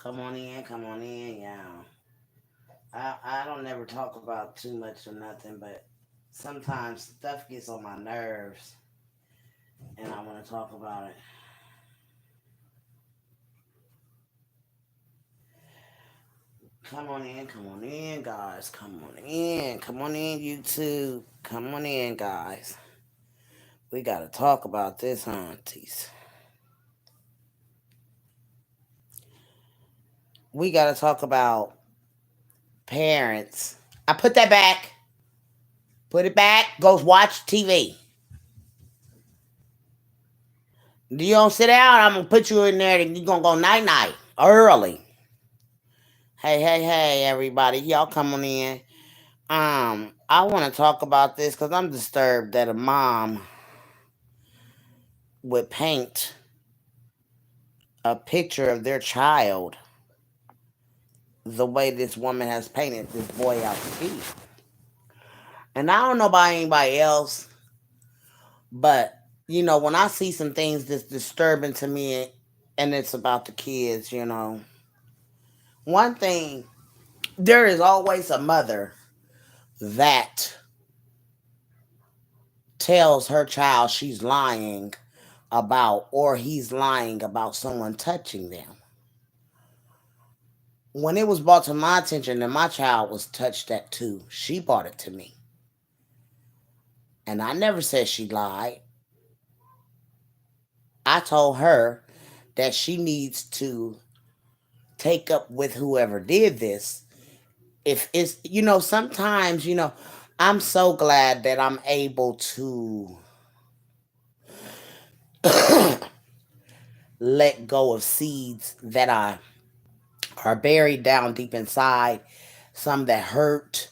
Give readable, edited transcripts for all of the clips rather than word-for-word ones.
Come on in, y'all. I don't never talk about too much or nothing, but sometimes stuff gets on my nerves, and I want to talk about it. Come on in, guys. Come on in, YouTube. Come on in, guys. We gotta talk about this, aunties. We gotta talk about parents. I put that back. Put it back. Go watch TV. You don't sit down, I'm gonna put you in there and you're gonna go night night early. Hey, everybody. Y'all come on in. I wanna talk about this because I'm disturbed that a mom would paint a picture of their child the way this woman has painted this boy out to be. And I don't know about anybody else, but when I see some things that's disturbing to me and it's about the kids, one thing, there is always a mother that tells her child she's lying about or he's lying about someone touching them. When it was brought to my attention that my child was touched at too, she brought it to me. And I never said she lied. I told her that she needs to take up with whoever did this. If it's, sometimes, I'm so glad that I'm able to let go of seeds that are buried down deep inside, some that hurt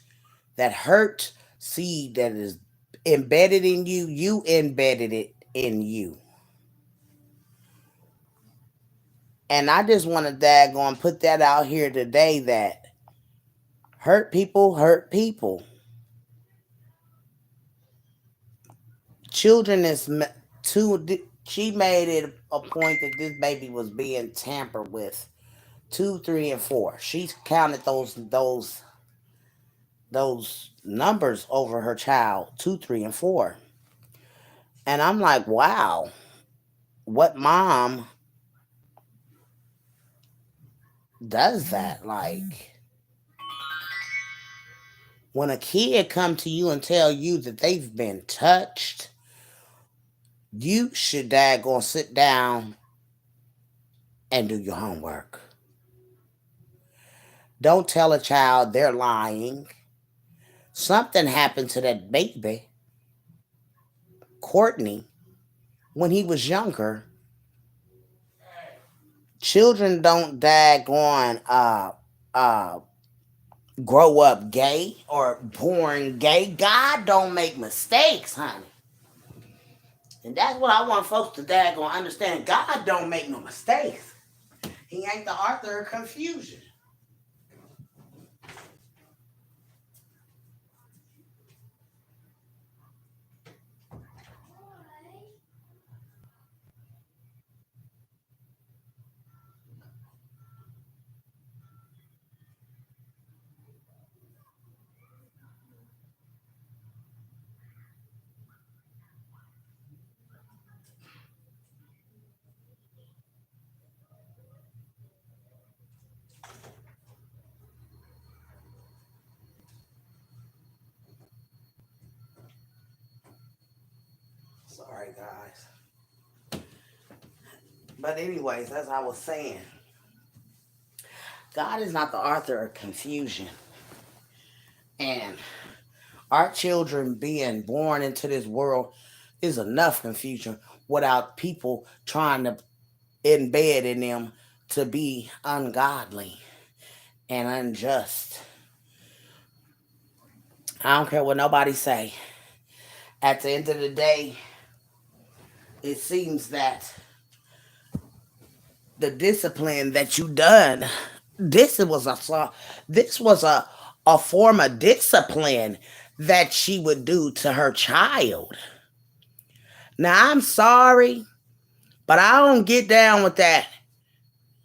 seed that is embedded in you, you embedded it in you. And I just want to daggone put that out here today that hurt people. Children is too. She made it a point that this baby was being tampered with. 2, 3, and 4. She counted those numbers over her child, 2, 3, and 4. And I'm like, wow, what mom does that? Like, when a kid come to you and tell you that they've been touched, you should daggone sit down and do your homework. Don't tell a child they're lying. Something happened to that baby, Courtney, when he was younger. Children don't daggone uh grow up gay or born gay. God don't make mistakes, honey. And that's what I want folks to daggone understand. God don't make no mistakes. He ain't the author of confusion. Sorry, guys. But anyways, as I was saying, God is not the author of confusion. And our children being born into this world is enough confusion without people trying to embed in them to be ungodly and unjust. I don't care what nobody say. At the end of the day, it seems that the discipline that you done, this was a form of discipline that she would do to her child. Now I'm sorry, but I don't get down with that.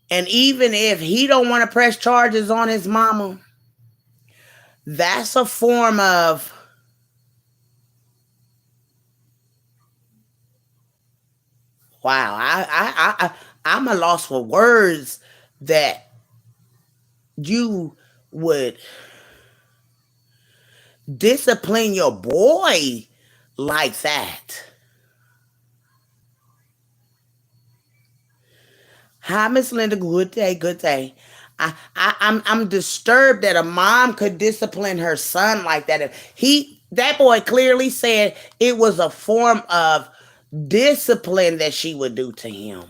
And even if he don't want to press charges on his mama, that's a form of, wow. I'm a loss for words that you would discipline your boy like that. Hi, Miss Linda. Good day. Good day. I'm disturbed that a mom could discipline her son like that. If that boy clearly said it was a form of discipline that she would do to him.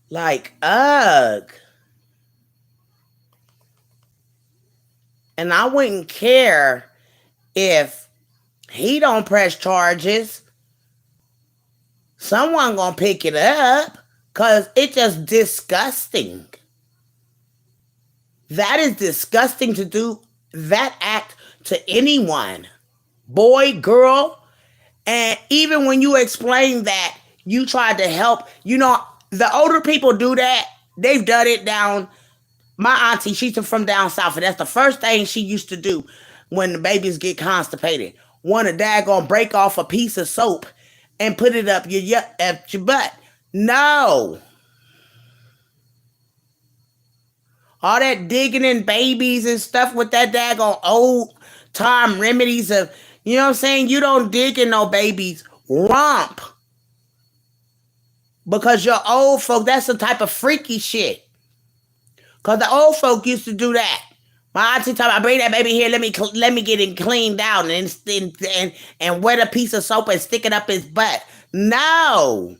Like, ugh. And I wouldn't care if he don't press charges. Someone gonna pick it up because it's just disgusting. That is disgusting to do that act to anyone, boy, girl. And even when you explain that you tried to help, the older people do that. They've done it down. My auntie, she's from down south, and that's the first thing she used to do when the babies get constipated. Want a daggone break off a piece of soap and put it up your butt. No. All that digging in babies and stuff with that daggone old time remedies of, you know what I'm saying? You don't dig in no babies. Romp. Because your old folk, that's the type of freaky shit. Because the old folk used to do that. My auntie told me, I bring that baby here, let me get it cleaned out and wet a piece of soap and stick it up his butt. No.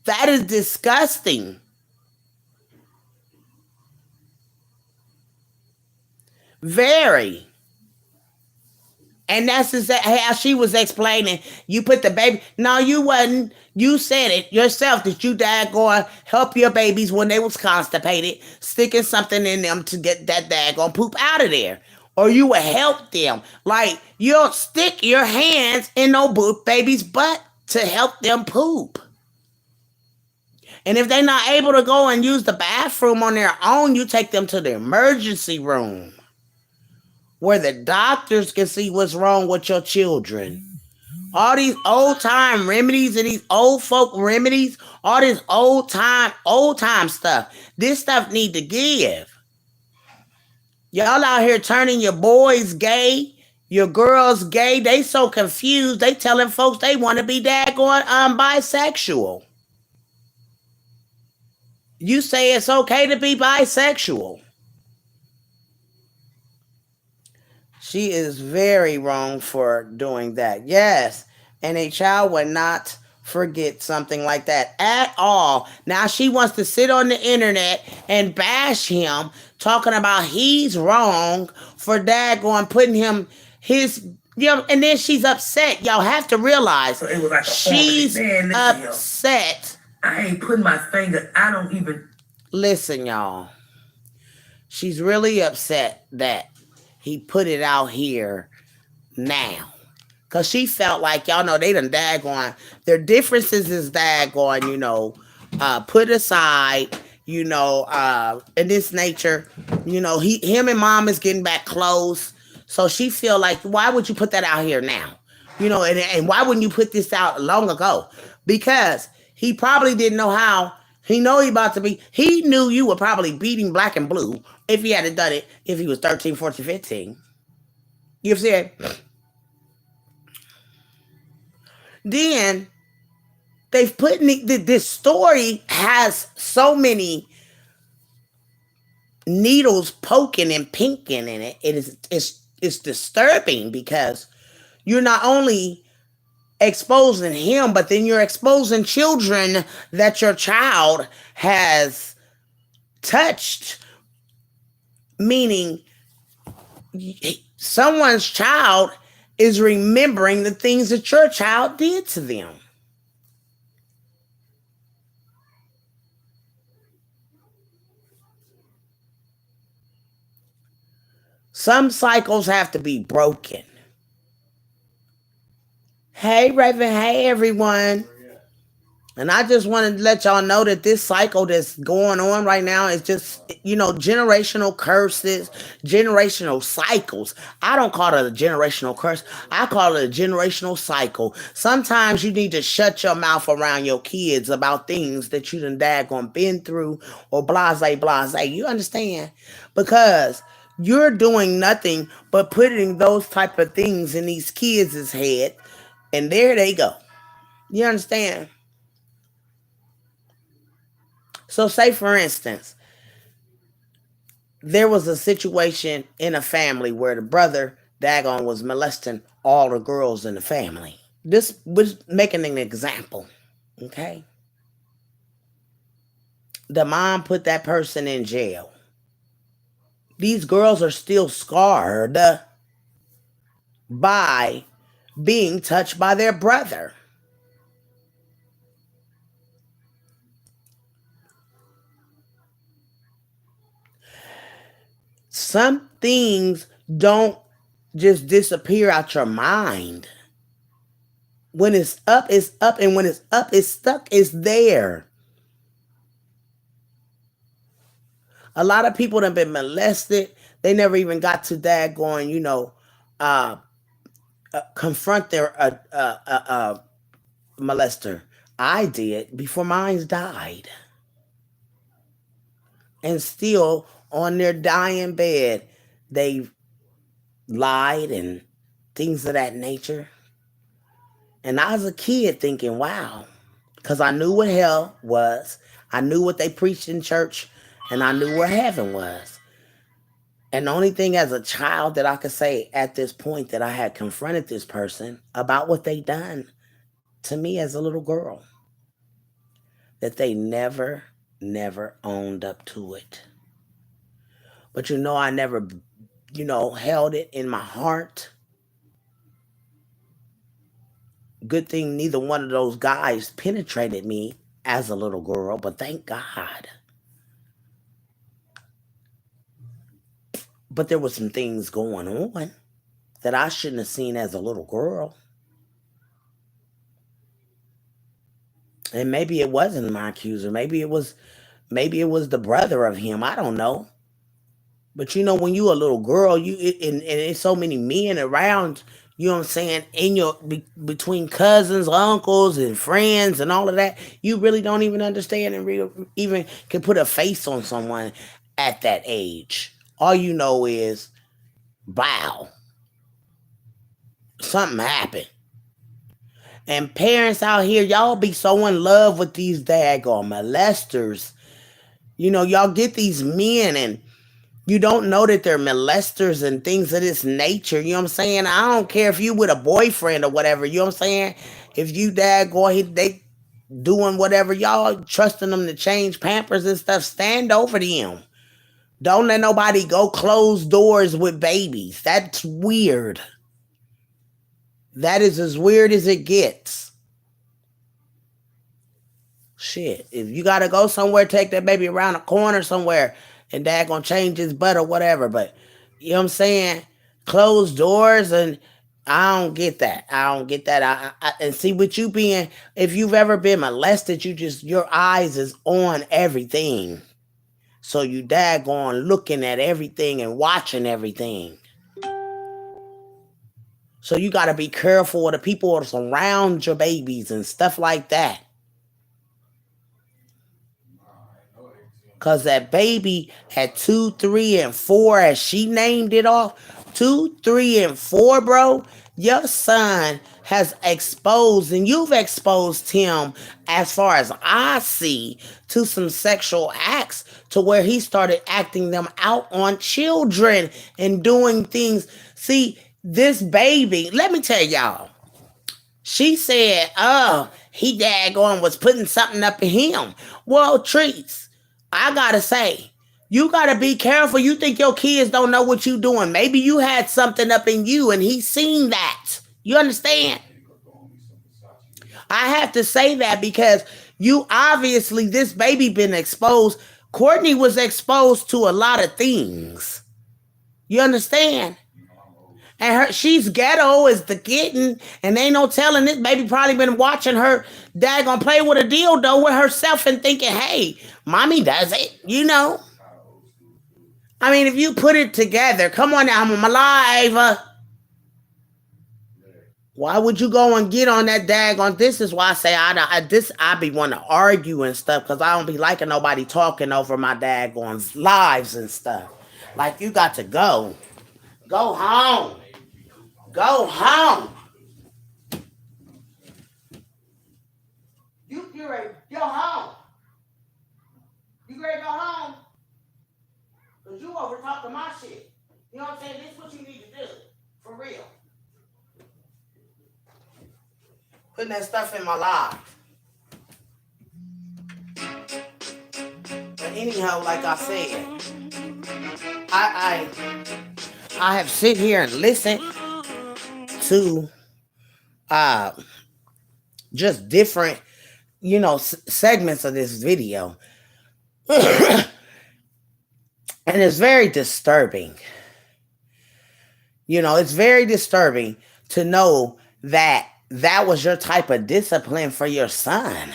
That is disgusting. Very. And that's exactly how she was explaining. You put the baby. No, you wasn't. You said it yourself that you daggone help your babies when they was constipated, sticking something in them to get that daggone poop out of there. Or you would help them. Like, you don't stick your hands in no baby's butt to help them poop. And if they're not able to go and use the bathroom on their own, you take them to the emergency room where the doctors can see what's wrong with your children. All these old time remedies and these old folk remedies, all this old time stuff. This stuff need to give. Y'all out here turning your boys gay, your girls gay. They so confused. They telling folks they want to be daggone bisexual. You say it's okay to be bisexual. She is very wrong for doing that. Yes. And a child would not forget something like that at all. Now she wants to sit on the internet and bash him, talking about he's wrong for daggone putting him his, and then she's upset. Y'all have to realize so it was like she's upset. I ain't putting my finger, I don't even listen, y'all. She's really upset that he put it out here now. Because she felt like, y'all know, they done daggone. Their differences is daggone, put aside, in this nature. Him and mom is getting back close. So she feel like, why would you put that out here now? And why wouldn't you put this out long ago? Because he probably didn't know how. He knew you were probably beating black and blue if he hadn't done it if he was 13, 14, 15. You see it? Then they've put this story has so many needles poking and pinking in it. It's disturbing because you're not only exposing him, but then you're exposing children that your child has touched. Meaning, someone's child is remembering the things that your child did to them. Some cycles have to be broken. Hey, Raven. Hey, everyone. And I just wanted to let y'all know that this cycle that's going on right now is just, generational curses, generational cycles. I don't call it a generational curse. I call it a generational cycle. Sometimes you need to shut your mouth around your kids about things that you done daggone been through or blase, blase. You understand? Because you're doing nothing but putting those type of things in these kids' head, and there they go. You understand? So, say for instance, there was a situation in a family where the brother, daggone, was molesting all the girls in the family. This was making an example. Okay. The mom put that person in jail. These girls are still scarred by being touched by their brother. Some things don't just disappear out your mind. When it's up, it's up, and when it's up, it's stuck, it's there. A lot of people that have been molested, they never even got to that going, uh, confront their molester. I did before mine died. And still on their dying bed, they lied and things of that nature. And I was a kid thinking, wow, because I knew what hell was. I knew what they preached in church, and I knew where heaven was. And the only thing as a child that I could say at this point that I had confronted this person about what they done to me as a little girl, that they never, never owned up to it. But I never, held it in my heart. Good thing neither one of those guys penetrated me as a little girl, but thank God. But there was some things going on that I shouldn't have seen as a little girl. And maybe it wasn't my accuser. Maybe it was the brother of him. I don't know. But when you a little girl, and there's so many men around, you know what I'm saying, in your between cousins, uncles, and friends, and all of that, you really don't even understand and even can put a face on someone at that age. All you know is, wow, something happened. And parents out here, y'all be so in love with these daggone molesters. Y'all get these men and you don't know that they're molesters and things of this nature. You know what I'm saying? I don't care if you with a boyfriend or whatever. You know what I'm saying? If you daggone, they doing whatever, y'all trusting them to change Pampers and stuff, stand over them. Don't let nobody go close doors with babies. That's weird. That is as weird as it gets. Shit. If you gotta go somewhere, take that baby around a corner somewhere and dad gonna change his butt or whatever. But you know what I'm saying? Closed doors, and I don't get that. I don't get that. And see, with you being, if you've ever been molested, your eyes is on everything. So you daggone looking at everything and watching everything. So you got to be careful of the people that's around your babies and stuff like that. Because that baby at 2, 3, and 4, as she named it off, 2, 3, and 4, bro, your son has exposed, and you've exposed him, as far as I see, to some sexual acts to where he started acting them out on children and doing things. See, this baby, let me tell y'all, she said, oh, he daggone was putting something up in him. Well, Treats, I gotta say, you gotta be careful. You think your kids don't know what you doing. Maybe you had something up in you and he seen that. You understand? I have to say that because you obviously, this baby been exposed. Courtney was exposed to a lot of things. You understand? And she's ghetto as the kitten, and ain't no telling this baby probably been watching her dad gonna play with a dildo with herself and thinking, hey, mommy does it, you know. I mean, if you put it together, come on now, I'm alive. Why would you go and get on that daggone? This is why I say I be want to argue and stuff because I don't be liking nobody talking over my daggone lives and stuff. Like you got to go home, go home. You ready? Go home. You ready to go home? Cause you over talking my shit. You know what I'm saying? This is what you need to do for real. Putting that stuff in my life. But anyhow, like I said, I I have sit here and listened to uh just different segments of this video, and it's very disturbing. It's very disturbing to know that that was your type of discipline for your son.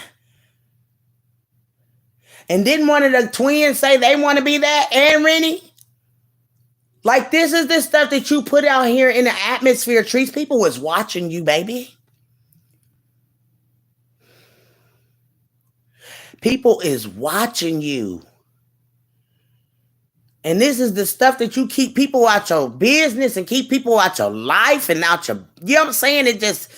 And didn't one of the twins say they want to be that, and Rennie? Like, this is the stuff that you put out here in the atmosphere. Trees, people was watching you, baby. People is watching you. And this is the stuff that you keep people out your business and keep people out your life and out your, you know what I'm saying? It just,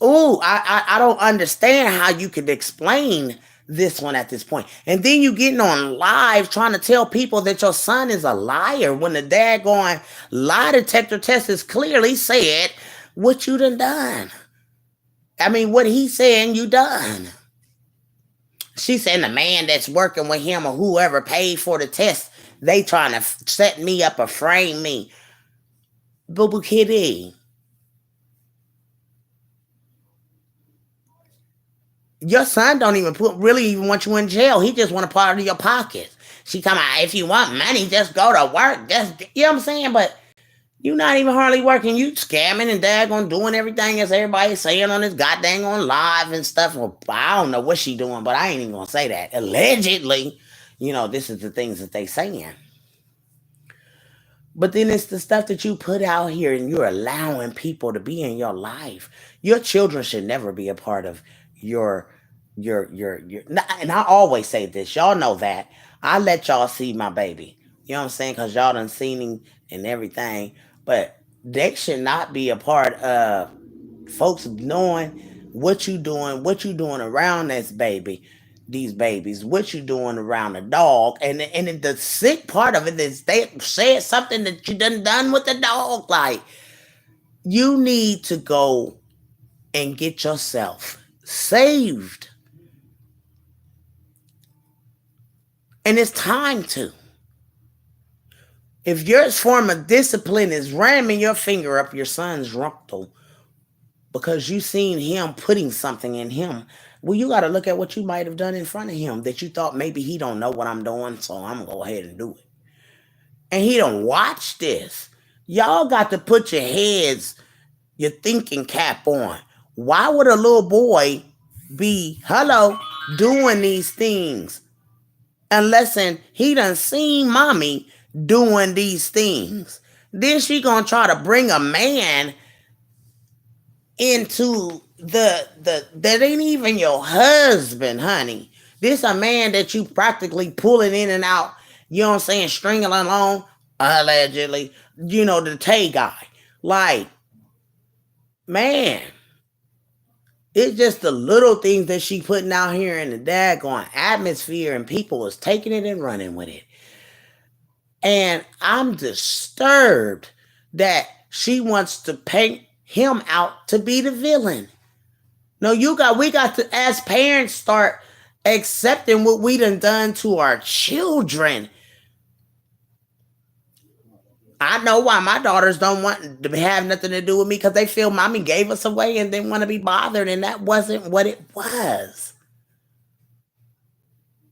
I don't understand how you could explain this one at this point. And then you getting on live trying to tell people that your son is a liar when the daggone lie detector test has clearly said what you done. I mean, what he saying you done. She saying the man that's working with him or whoever paid for the test, they trying to set me up or frame me. Boo boo kitty. Your son don't even really even want you in jail. He just want a part of your pockets. She come out, if you want money, just go to work. Just, you know what I'm saying? But you not even hardly working. You scamming and daggone doing everything as everybody's saying on this goddamn on live and stuff. Well, I don't know what she doing, but I ain't even gonna say that. Allegedly, this is the things that they saying. But then it's the stuff that you put out here and you're allowing people to be in your life. Your children should never be a part of your and I always say this, y'all know that. I let y'all see my baby. You know what I'm saying? Because y'all done seen him and everything. But they should not be a part of folks knowing what you doing around this baby. These babies, what you doing around the dog, and the sick part of it is they said something that you done with the dog. Like, you need to go and get yourself saved, and it's time to. If your form of discipline is ramming your finger up your son's rectal because you seen him putting something in him, well, you got to look at what you might have done in front of him that you thought maybe he don't know what I'm doing, so I'm going to go ahead and do it. And he don't watch this. Y'all got to put your heads, your thinking cap on. Why would a little boy be, doing these things? Unless he done seen mommy doing these things. Then she going to try to bring a man into that ain't even your husband, honey. This a man that you practically pulling in and out, you know what I'm saying, stringing along, allegedly, the Tay guy. Like, man, it's just the little things that she putting out here in the daggone atmosphere, and people is taking it and running with it. And I'm disturbed that she wants to paint him out to be the villain. No, we got to, as parents, start accepting what we done to our children. I know why my daughters don't want to have nothing to do with me, because they feel mommy gave us away and didn't want to be bothered, and that wasn't what it was.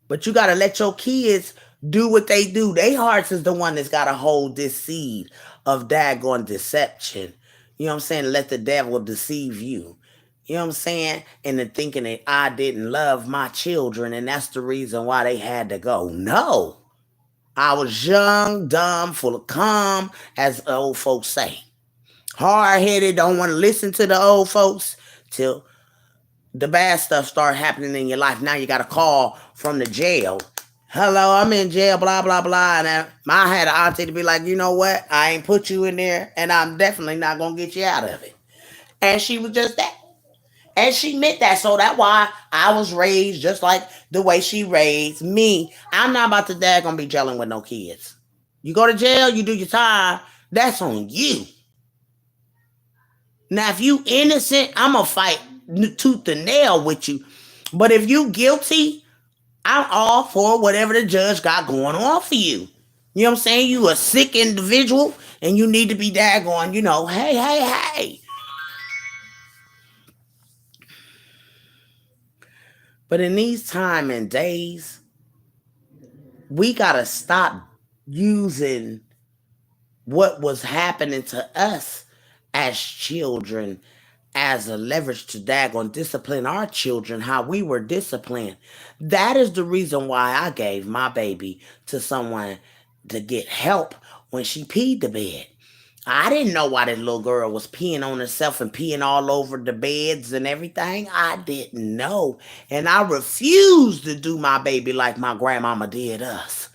But you got to let your kids do what they do. Their hearts is the one that's got to hold this seed of daggone deception. You know what I'm saying? Let the devil deceive you. You know what I'm saying? And then thinking that I didn't love my children and that's the reason why they had to go. No. I was young, dumb, full of calm, as the old folks say. Hard headed, don't want to listen to the old folks till the bad stuff start happening in your life. Now you got a call from the jail. Hello, I'm in jail, blah, blah, blah. And I had an auntie to be like, you know what? I ain't put you in there, and I'm definitely not going to get you out of it. And she was just that. And she meant that. So that's why I was raised just like the way she raised me. I'm not about to gonna be gelling with no kids. You go to jail, you do your time. That's on you. Now, if you innocent, I'm gonna fight tooth and nail with you. But if you guilty, I'm all for whatever the judge got going on for you. You know what I'm saying? You a sick individual and you need to be daggone, hey, hey, hey. But in these time and days, we gotta stop using what was happening to us as children as a leverage to daggone discipline our children how we were disciplined. That is the reason why I gave my baby to someone to get help when she peed the bed. I didn't know why that little girl was peeing on herself and peeing all over the beds and everything. I didn't know. And I refused to do my baby like my grandmama did us.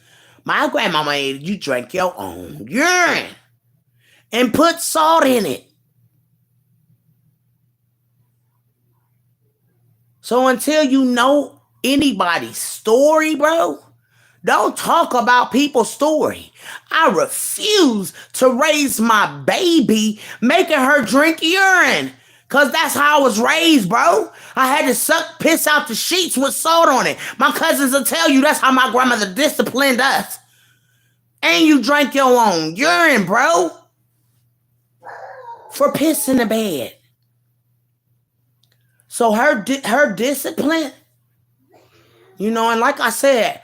My grandmama made you drink your own urine and put salt in it. So until you know anybody's story, bro, don't talk about people's story. I refuse to raise my baby making her drink urine. Cause that's how I was raised, bro. I had to suck piss out the sheets with salt on it. My cousins will tell you that's how my grandmother disciplined us. And you drank your own urine, bro. For piss in the bed. So her discipline, and like I said,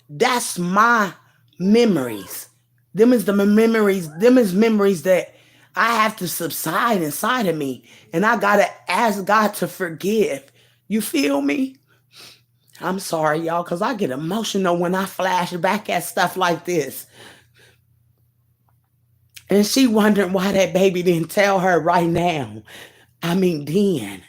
that's my memories. Them is memories that I have to subside inside of me. And I gotta ask God to forgive. You feel me? I'm sorry, y'all, because I get emotional when I flash back at stuff like this. And she wondering why that baby didn't tell her right now. I mean, then.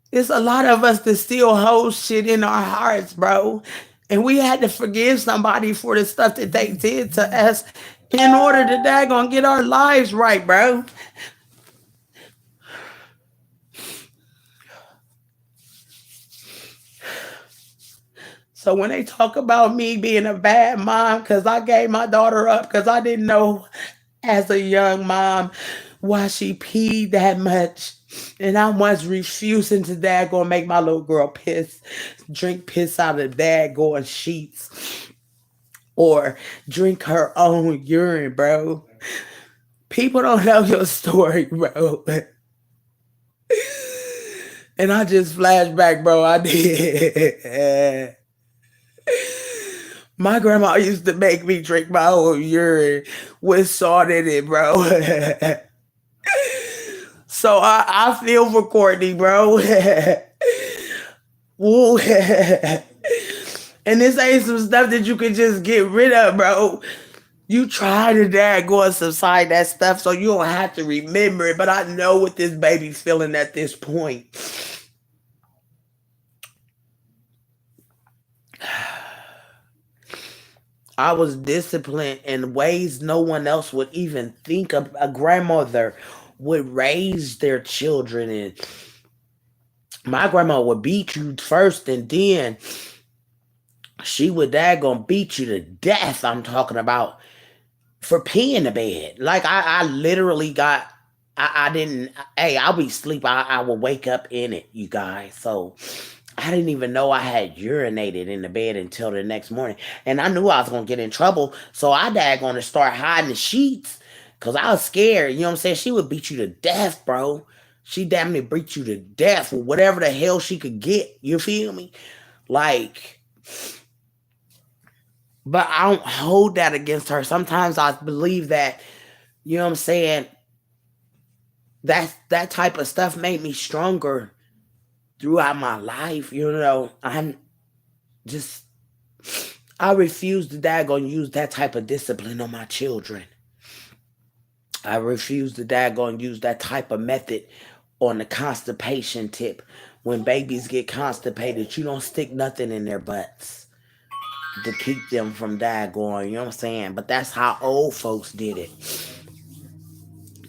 It's a lot of us that still hold shit in our hearts, bro. And we had to forgive somebody for the stuff that they did to us in order to daggone get our lives right, bro. So when they talk about me being a bad mom because I gave my daughter up because I didn't know as a young mom why she peed that much. And I was refusing to daggone make my little girl drink piss out of daggone sheets. Or drink her own urine, bro. People don't know your story, bro. And I just flashed back, bro. I did. My grandma used to make me drink my own urine with salt in it, bro. So I feel for Courtney, bro. Woo. And this ain't some stuff that you can just get rid of, bro. You try to go and subside that stuff so you don't have to remember it. But I know what this baby's feeling at this point. I was disciplined in ways no one else would even think of. A grandmother would raise their children, and my grandma would beat you first, and then she would daggone beat you to death. I'm talking about for peeing the bed. Like I literally got. I didn't. Hey, I'll be asleep. I will wake up in it, you guys. So I didn't even know I had urinated in the bed until the next morning. And I knew I was going to get in trouble. So I daggone to start hiding the sheets because I was scared. You know what I'm saying? She would beat you to death, bro. She damn near beat you to death with whatever the hell she could get. You feel me? Like, But I don't hold that against her. Sometimes I believe that, you know what I'm saying, that type of stuff made me stronger throughout my life. I'm just I refuse to daggone use that type of discipline on my children. I refuse to daggone use that type of method on the constipation tip. When babies get constipated, you don't stick nothing in their butts to keep them from daggone, you know what I'm saying? But that's how old folks did it.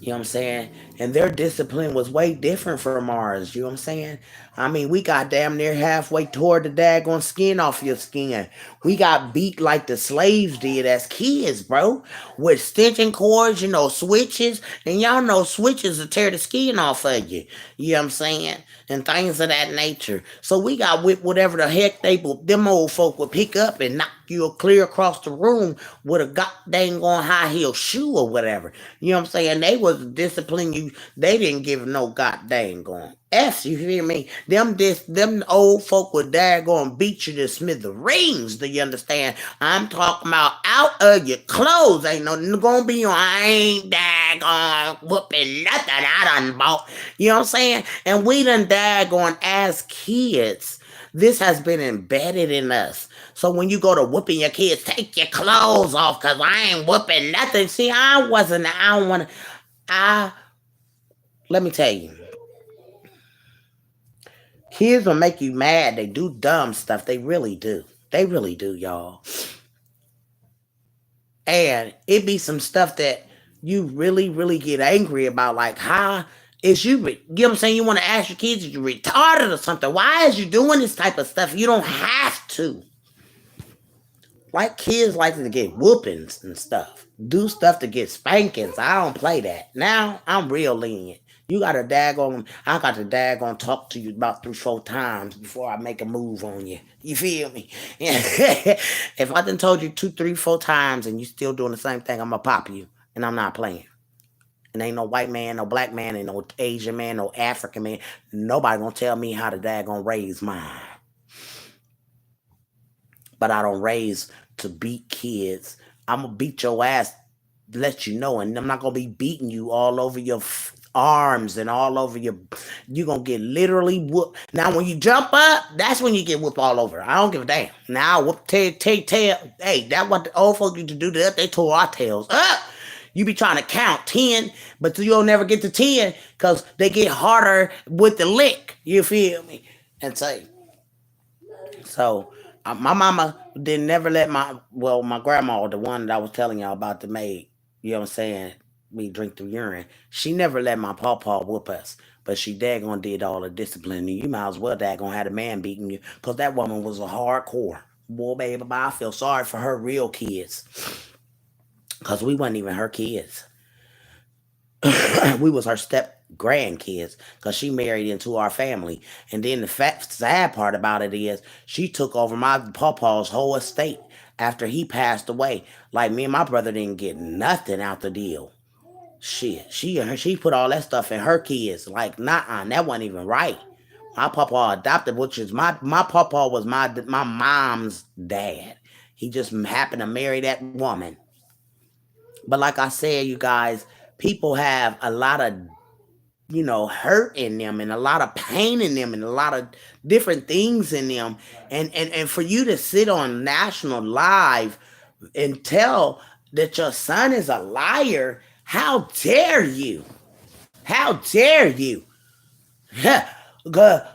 You know what I'm saying? And their discipline was way different from ours. You know what I'm saying? I mean, we got damn near halfway toward the daggone skin off your skin. We got beat like the slaves did as kids, bro. With stitching cords, switches. And y'all know switches will tear the skin off of you. You know what I'm saying? And things of that nature. So we got whipped whatever the heck them old folk would pick up and knock you clear across the room with a goddamn on high heel shoe or whatever. You know what I'm saying? They was disciplining you. They didn't give no goddamn going F's, you hear me? Them old folk would daggone beat you to smithereens, do you understand? I'm talking about out of your clothes. Ain't no gonna be on. I ain't daggone whooping nothing I done bought. You know what I'm saying? And we done daggone as kids. This has been embedded in us. So when you go to whooping your kids, take your clothes off, cause I ain't whooping nothing. See, I don't wanna I let me tell you, kids will make you mad. They do dumb stuff. They really do. They really do, y'all. And it be some stuff that you really, really get angry about. Like, how is you know what I'm saying? You want to ask your kids, are you retarded or something? Why is you doing this type of stuff? You don't have to. Like kids like to get whoopings and stuff. Do stuff to get spankings. I don't play that. Now I'm real lenient. You got to I got to talk to you about 3, 4 times before I make a move on you. You feel me? If I done told you 2, 3, 4 times and you still doing the same thing, I'm gonna pop you. And I'm not playing. And ain't no white man, no black man, ain't no Asian man, no African man. Nobody gonna tell me how to raise mine. But I don't raise to beat kids. I'm gonna beat your ass, let you know, and I'm not gonna be beating you all over your arms and all over your. You gonna get literally whooped. Now, when you jump up, that's when you get whooped all over. I don't give a damn. Now, whoop, tail. Hey, that's what the old folks used to do. They tore our tails up. You be trying to count 10, but you'll never get to 10 because they get harder with the lick. You feel me? And say, so my mama didn't never let my grandma, the one that I was telling y'all about, the maid, you know what I'm saying, we drink the urine. She never let my pawpaw whoop us, but she daggone did all the discipline. You might as well daggone had a man beating you, because that woman was a hardcore. Boy, baby, I feel sorry for her real kids, because we wasn't even her kids. We was her step grandkids because she married into our family. And then the sad part about it is she took over my pawpaw's whole estate after he passed away. Like, me and my brother didn't get nothing out the deal. Shit, she put all that stuff in her kids. Like, nah, that wasn't even right. My pawpaw adopted, which is my pawpaw was my mom's dad. He just happened to marry that woman. But like I said, you guys, people have a lot of hurt in them and a lot of pain in them and a lot of different things in them. And for you to sit on national live and tell that your son is a liar, how dare you? How dare you?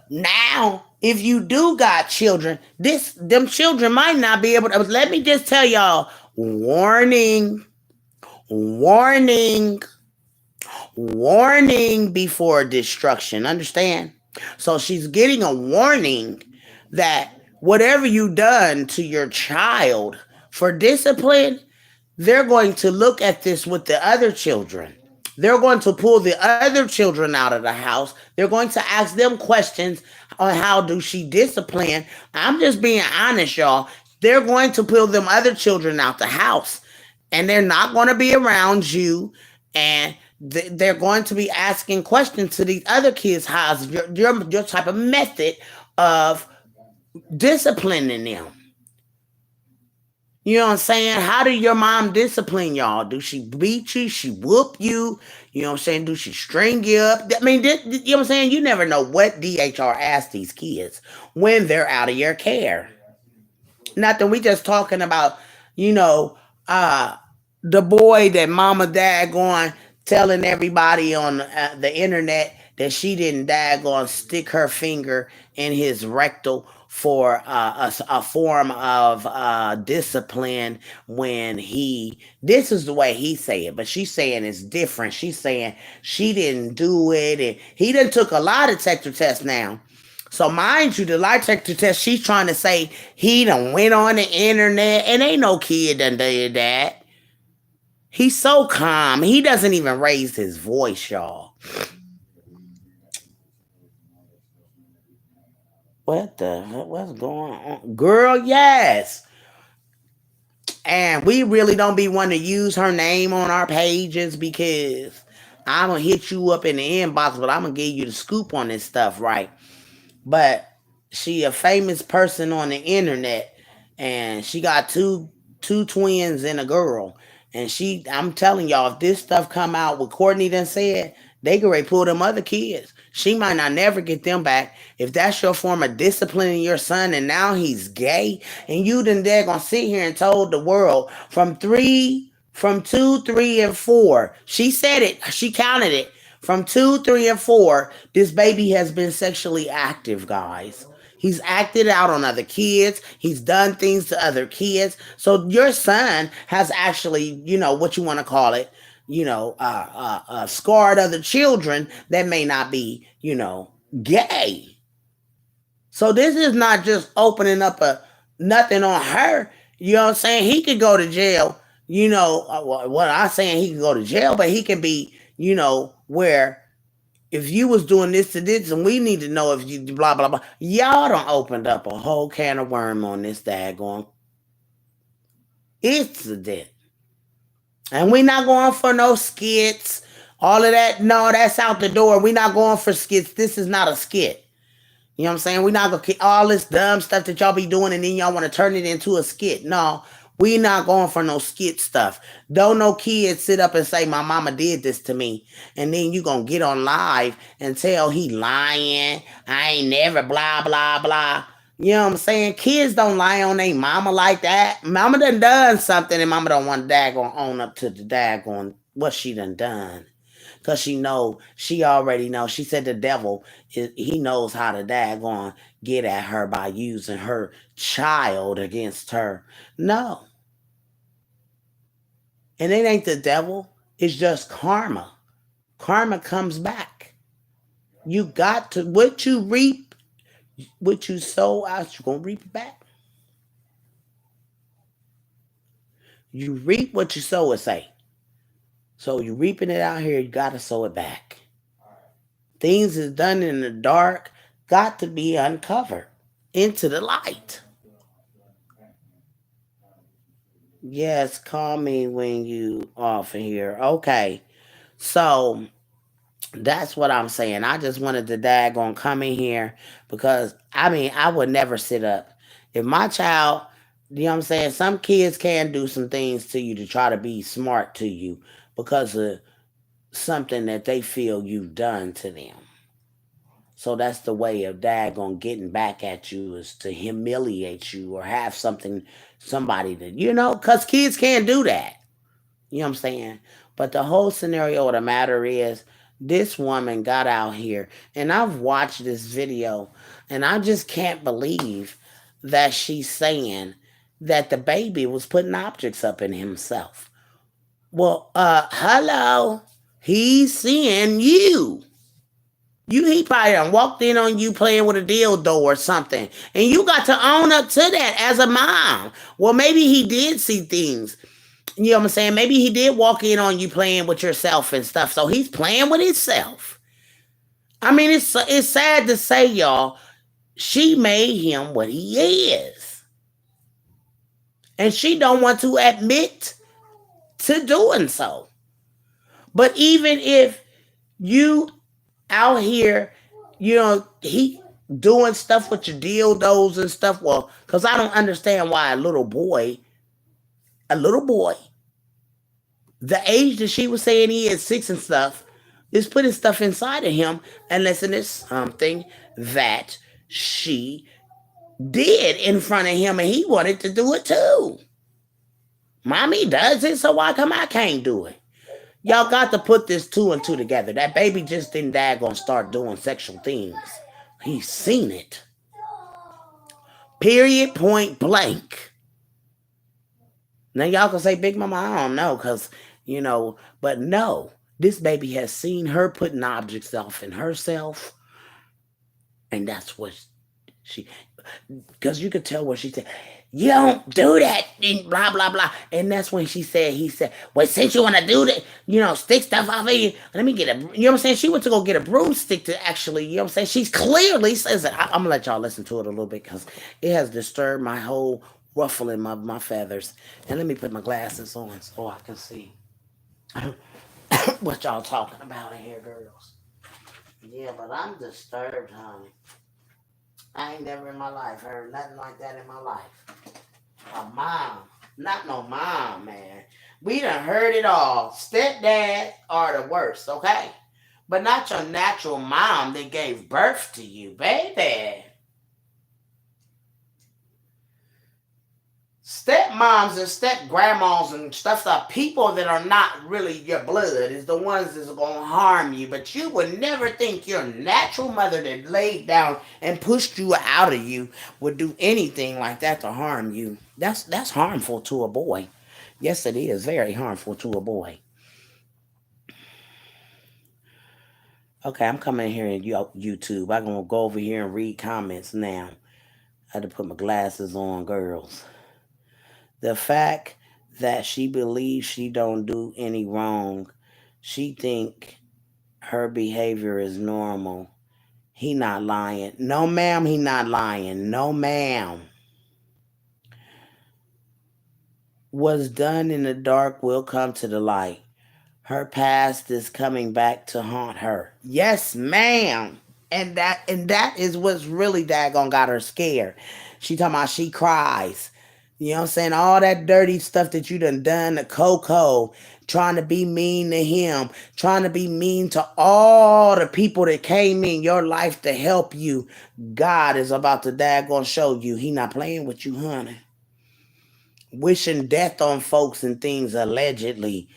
Now, if you do got children, them children might not be able to. Let me just tell y'all, warning, warning, warning before destruction. Understand? So she's getting a warning that whatever you done to your child for discipline, they're going to look at this with the other children. They're going to pull the other children out of the house. They're going to ask them questions on how do she discipline. I'm just being honest, y'all. They're going to pull them other children out the house, and they're not going to be around you, and they're going to be asking questions to these other kids. How's your type of method of disciplining them? You know what I'm saying? How do your mom discipline y'all? Do she beat you? She whoop you? You know what I'm saying? Do she string you up? I mean, you know what I'm saying? You never know what DHR asks these kids when they're out of your care. Nothing. We just talking about, you know, uh, the boy that mama daggone telling everybody on the internet that she didn't daggone stick her finger in his rectal for a form of discipline when he, this is the way he say it, but she's saying it's different. She's saying she didn't do it, and he done took a lie detector test now. So mind you, the lie detector test, she's trying to say he done went on the internet, and ain't no kid done did that. He's so calm. He doesn't even raise his voice, y'all. What the what's going on? Girl, yes. And we really don't be wanting to use her name on our pages because I'm gonna hit you up in the inbox, but I'm gonna give you the scoop on this stuff, right? But she a famous person on the internet, and she got two twins and a girl. And she, I'm telling y'all, if this stuff come out, what Courtney done said, they could already pull them other kids. She might not never get them back. If that's your form of disciplining your son, and now he's gay, and you then they're gonna sit here and told the world from two, three, and four. She said it. She counted it. From two, three, and four, this baby has been sexually active, guys. He's acted out on other kids. He's done things to other kids. So your son has actually, you know, what you want to call it, scarred other children that may not be, gay. So this is not just opening up a nothing on her. You know what I'm saying? He could go to jail. What I'm saying, he could go to jail, but he can be, where if you was doing this to this, and we need to know if you blah blah blah. Y'all done opened up a whole can of worm on this daggone incident. And we not going for no skits. All of that, no, that's out the door. We not going for skits. This is not a skit. You know what I'm saying? We're not gonna keep all this dumb stuff that y'all be doing and then y'all want to turn it into a skit. No, we not going for no skit stuff. Don't no kids sit up and say my mama did this to me, and then you gonna get on live and tell he lying. I ain't never blah blah blah. You know what I'm saying? Kids don't lie on their mama like that. Mama done something, and mama don't want daggone own up to the daggone what she done. Cause she already know. She said the devil, he knows how to daggone get at her by using her child against her. No, and it ain't the devil. It's just karma. Karma comes back. You got to what you reap, what you sow out, you gonna reap it back. You reap what you sow, it say. So you reaping it out here, you gotta sow it back. Things is done in the dark got to be uncovered into the light. Yes, call me when you off in here. Okay. So that's what I'm saying. I just wanted to daggone come in here because I mean I would never sit up. If my child, you know what I'm saying, some kids can do some things to you to try to be smart to you because of something that they feel you've done to them. So that's the way of daggone getting back at you is to humiliate you or have something, somebody that, because kids can't do that. You know what I'm saying? But the whole scenario of the matter is this woman got out here, and I've watched this video, and I just can't believe that she's saying that the baby was putting objects up in himself. Well, hello. He's seeing you. He probably done walked in on you playing with a dildo or something. And you got to own up to that as a mom. Well, maybe he did see things. You know what I'm saying? Maybe he did walk in on you playing with yourself and stuff. So he's playing with himself. I mean, it's sad to say, y'all, she made him what he is. And she don't want to admit to doing so. But even if you out here, he doing stuff with your dildos and stuff. Well, because I don't understand why a little boy a little boy, the age that she was saying he is 6 and stuff, is putting stuff inside of him, unless it is something that she did in front of him and he wanted to do it too. Mommy does it, so why come I can't do it? Y'all got to put this two and two together. That baby just didn't daggone start doing sexual things. He's seen it. Period, point blank. Now y'all can say, Big Mama, I don't know, because, but no. This baby has seen her putting objects off in herself, and that's what she, because you could tell what she said. You don't do that, and blah blah blah. And that's when he said, well, since you want to do that, stick stuff off of you. Let me get a, you know what I'm saying? She went to go get a broomstick to actually, you know what I'm saying? She clearly says it. I'm gonna let y'all listen to it a little bit because it has disturbed my whole ruffling my feathers. And let me put my glasses on so I can see what y'all talking about in here, girls. Yeah, but I'm disturbed, honey. I ain't never in my life heard nothing like that in my life. A mom. Not no mom, man. We done heard it all. Stepdads are the worst, okay? But not your natural mom that gave birth to you, baby. Stepmoms and step grandmas and stuff are people that are not really your blood is the ones that's gonna harm you. But you would never think your natural mother that laid down and pushed you out of you would do anything like that to harm you. That's harmful to a boy. Yes, it is very harmful to a boy. Okay, I'm coming here in YouTube. I'm gonna go over here and read comments now. I had to put my glasses on, girls. The fact that she believes she don't do any wrong, she think her behavior is normal. He not lying. No, ma'am, he not lying. No, ma'am. What's done in the dark will come to the light. Her past is coming back to haunt her. Yes, ma'am. And that is what's really daggone got her scared. She talking about she cries. You know what I'm saying? All that dirty stuff that you done to Coco, trying to be mean to him, trying to be mean to all the people that came in your life to help you. God is about to daggone show you he not playing with you, honey. Wishing death on folks and things allegedly,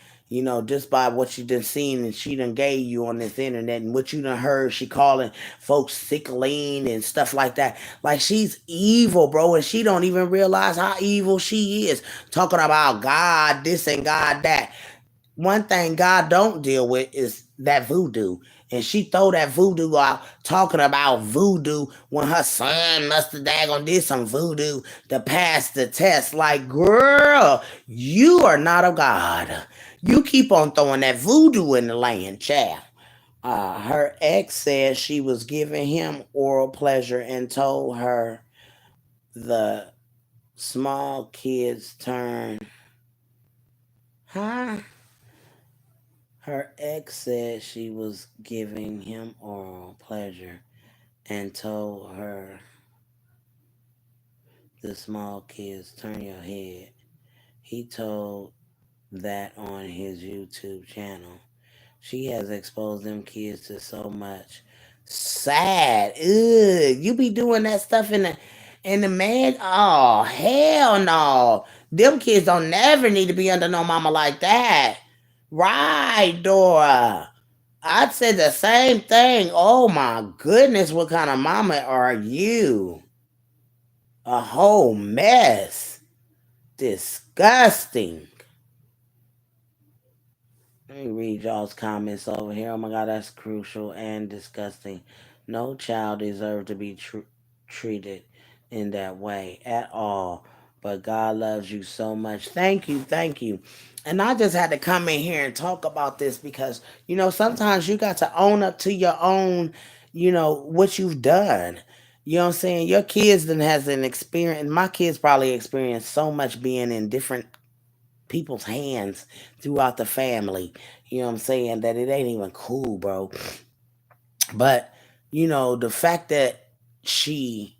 just by what you done seen and she done gave you on this internet and what you done heard she calling folks sickling and stuff like that. Like she's evil, bro, and she don't even realize how evil she is. Talking about God this and God that. One thing God don't deal with is that voodoo. And she throw that voodoo out talking about voodoo when her son must have daggone did some voodoo to pass the test. Like, girl, you are not a God. You keep on throwing that voodoo in the land, child. Her ex said she was giving him oral pleasure and told her the small kids turn. Huh? Her ex said she was giving him oral pleasure and told her the small kids turn your head. He told that on his YouTube channel. She has exposed them kids to so much. Sad. Ugh. You be doing that stuff in the man. Oh, hell no. Them kids don't never need to be under no mama like that. Right, Dora. I'd say the same thing. Oh my goodness, what kind of mama are you? A whole mess. Disgusting. Let me read y'all's comments over here. Oh my god, that's crucial and disgusting. No child deserves to be treated in that way at all. But God loves you so much. Thank you, thank you. And I just had to come in here and talk about this because, sometimes you got to own up to your own, what you've done. You know what I'm saying? Your kids then has an experience. My kids probably experienced so much being in different people's hands throughout the family. You know what I'm saying? That it ain't even cool, bro. But, the fact that she,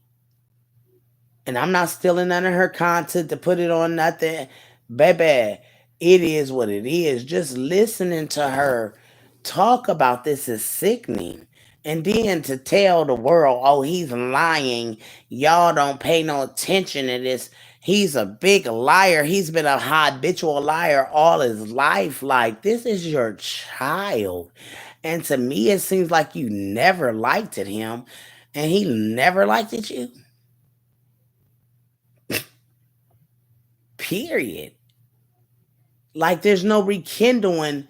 and I'm not stealing none of her content to put it on nothing. Baby, it is what it is. Just listening to her talk about this is sickening. And then to tell the world, oh, he's lying. Y'all don't pay no attention to this. He's a big liar. He's been a habitual liar all his life. Like, this is your child. And to me, it seems like you never liked it him. And he never liked it you. Period. Like there's no rekindling.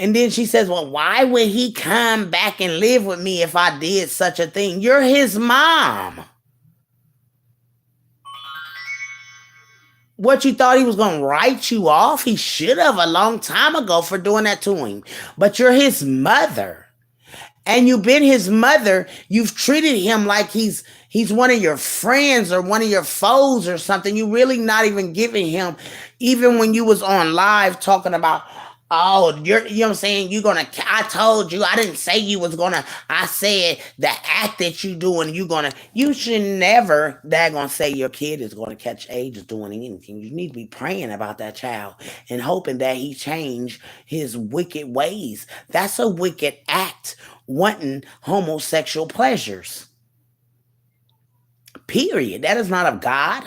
And then she says, well, why would he come back and live with me if I did such a thing? You're his mom. What you thought he was going to write you off? He should have a long time ago for doing that to him. But you're his mother. And you've been his mother. You've treated him like he's one of your friends or one of your foes or something. You really not even giving him, even when you was on live talking about, oh, you know what I'm saying, you're gonna, I told you, I didn't say you was gonna, I said the act that you doing, you should never gonna say your kid is gonna catch AIDS doing anything. You need to be praying about that child and hoping that he change his wicked ways. That's a wicked act, wanting homosexual pleasures. Period. That is not of God.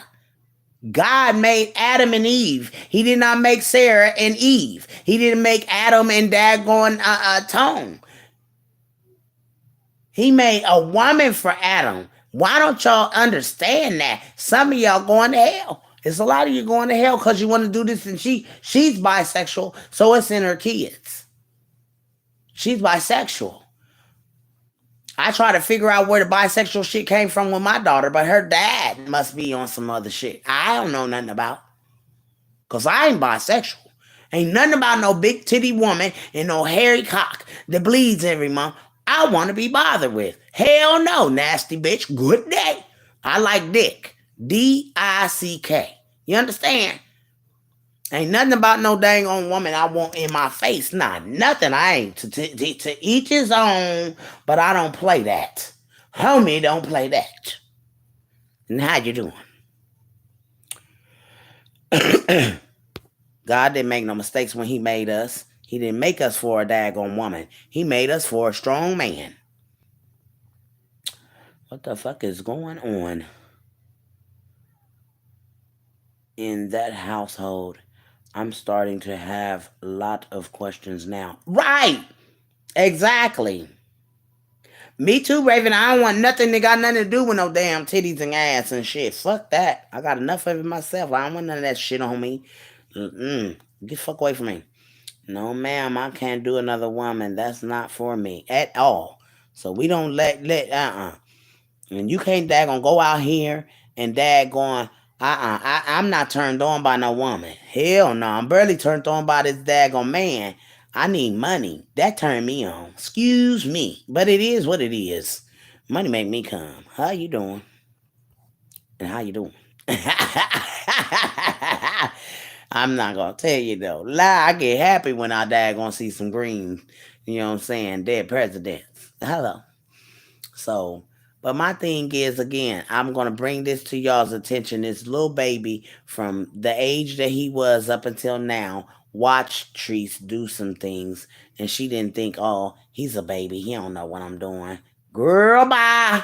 God made Adam and Eve. He did not make Sarah and Eve. He didn't make Adam and daggone Tone. He made a woman for Adam. Why don't y'all understand that? Some of y'all going to hell. It's a lot of you going to hell because you want to do this, and she's bisexual, so it's in her kids. She's bisexual. I try to figure out where the bisexual shit came from with my daughter, but her dad must be on some other shit I don't know nothing about. Cause I ain't bisexual. Ain't nothing about no big titty woman and no hairy cock that bleeds every month I want to be bothered with. Hell no, nasty bitch. Good day. I like dick. Dick. You understand? Ain't nothing about no dang on woman I want in my face. Nah, nothing. I ain't to each his own, but I don't play that. Homie, don't play that. And how you doing? God didn't make no mistakes when he made us. He didn't make us for a daggone woman. He made us for a strong man. What the fuck is going on in that household? I'm starting to have a lot of questions now. Right. Exactly. Me too, Raven. I don't want nothing that got nothing to do with no damn titties and ass and shit. Fuck that. I got enough of it myself. I don't want none of that shit on me. Mm-mm. Get the fuck away from me. No, ma'am, I can't do another woman. That's not for me at all. So we don't let. And you can't daggone go out here and daggone. I'm not turned on by no woman. Hell no, I'm barely turned on by this daggone man. I need money. That turned me on. Excuse me, but it is what it is. Money make me come. How you doing? And how you doing? I'm not gonna tell you though. Lie, I get happy when I daggone see some green. You know what I'm saying? Dead presidents. Hello. So, but my thing is, again, I'm going to bring this to y'all's attention. This little baby, from the age that he was up until now, watched Treese do some things, and she didn't think, oh, he's a baby. He don't know what I'm doing. Girl, bye.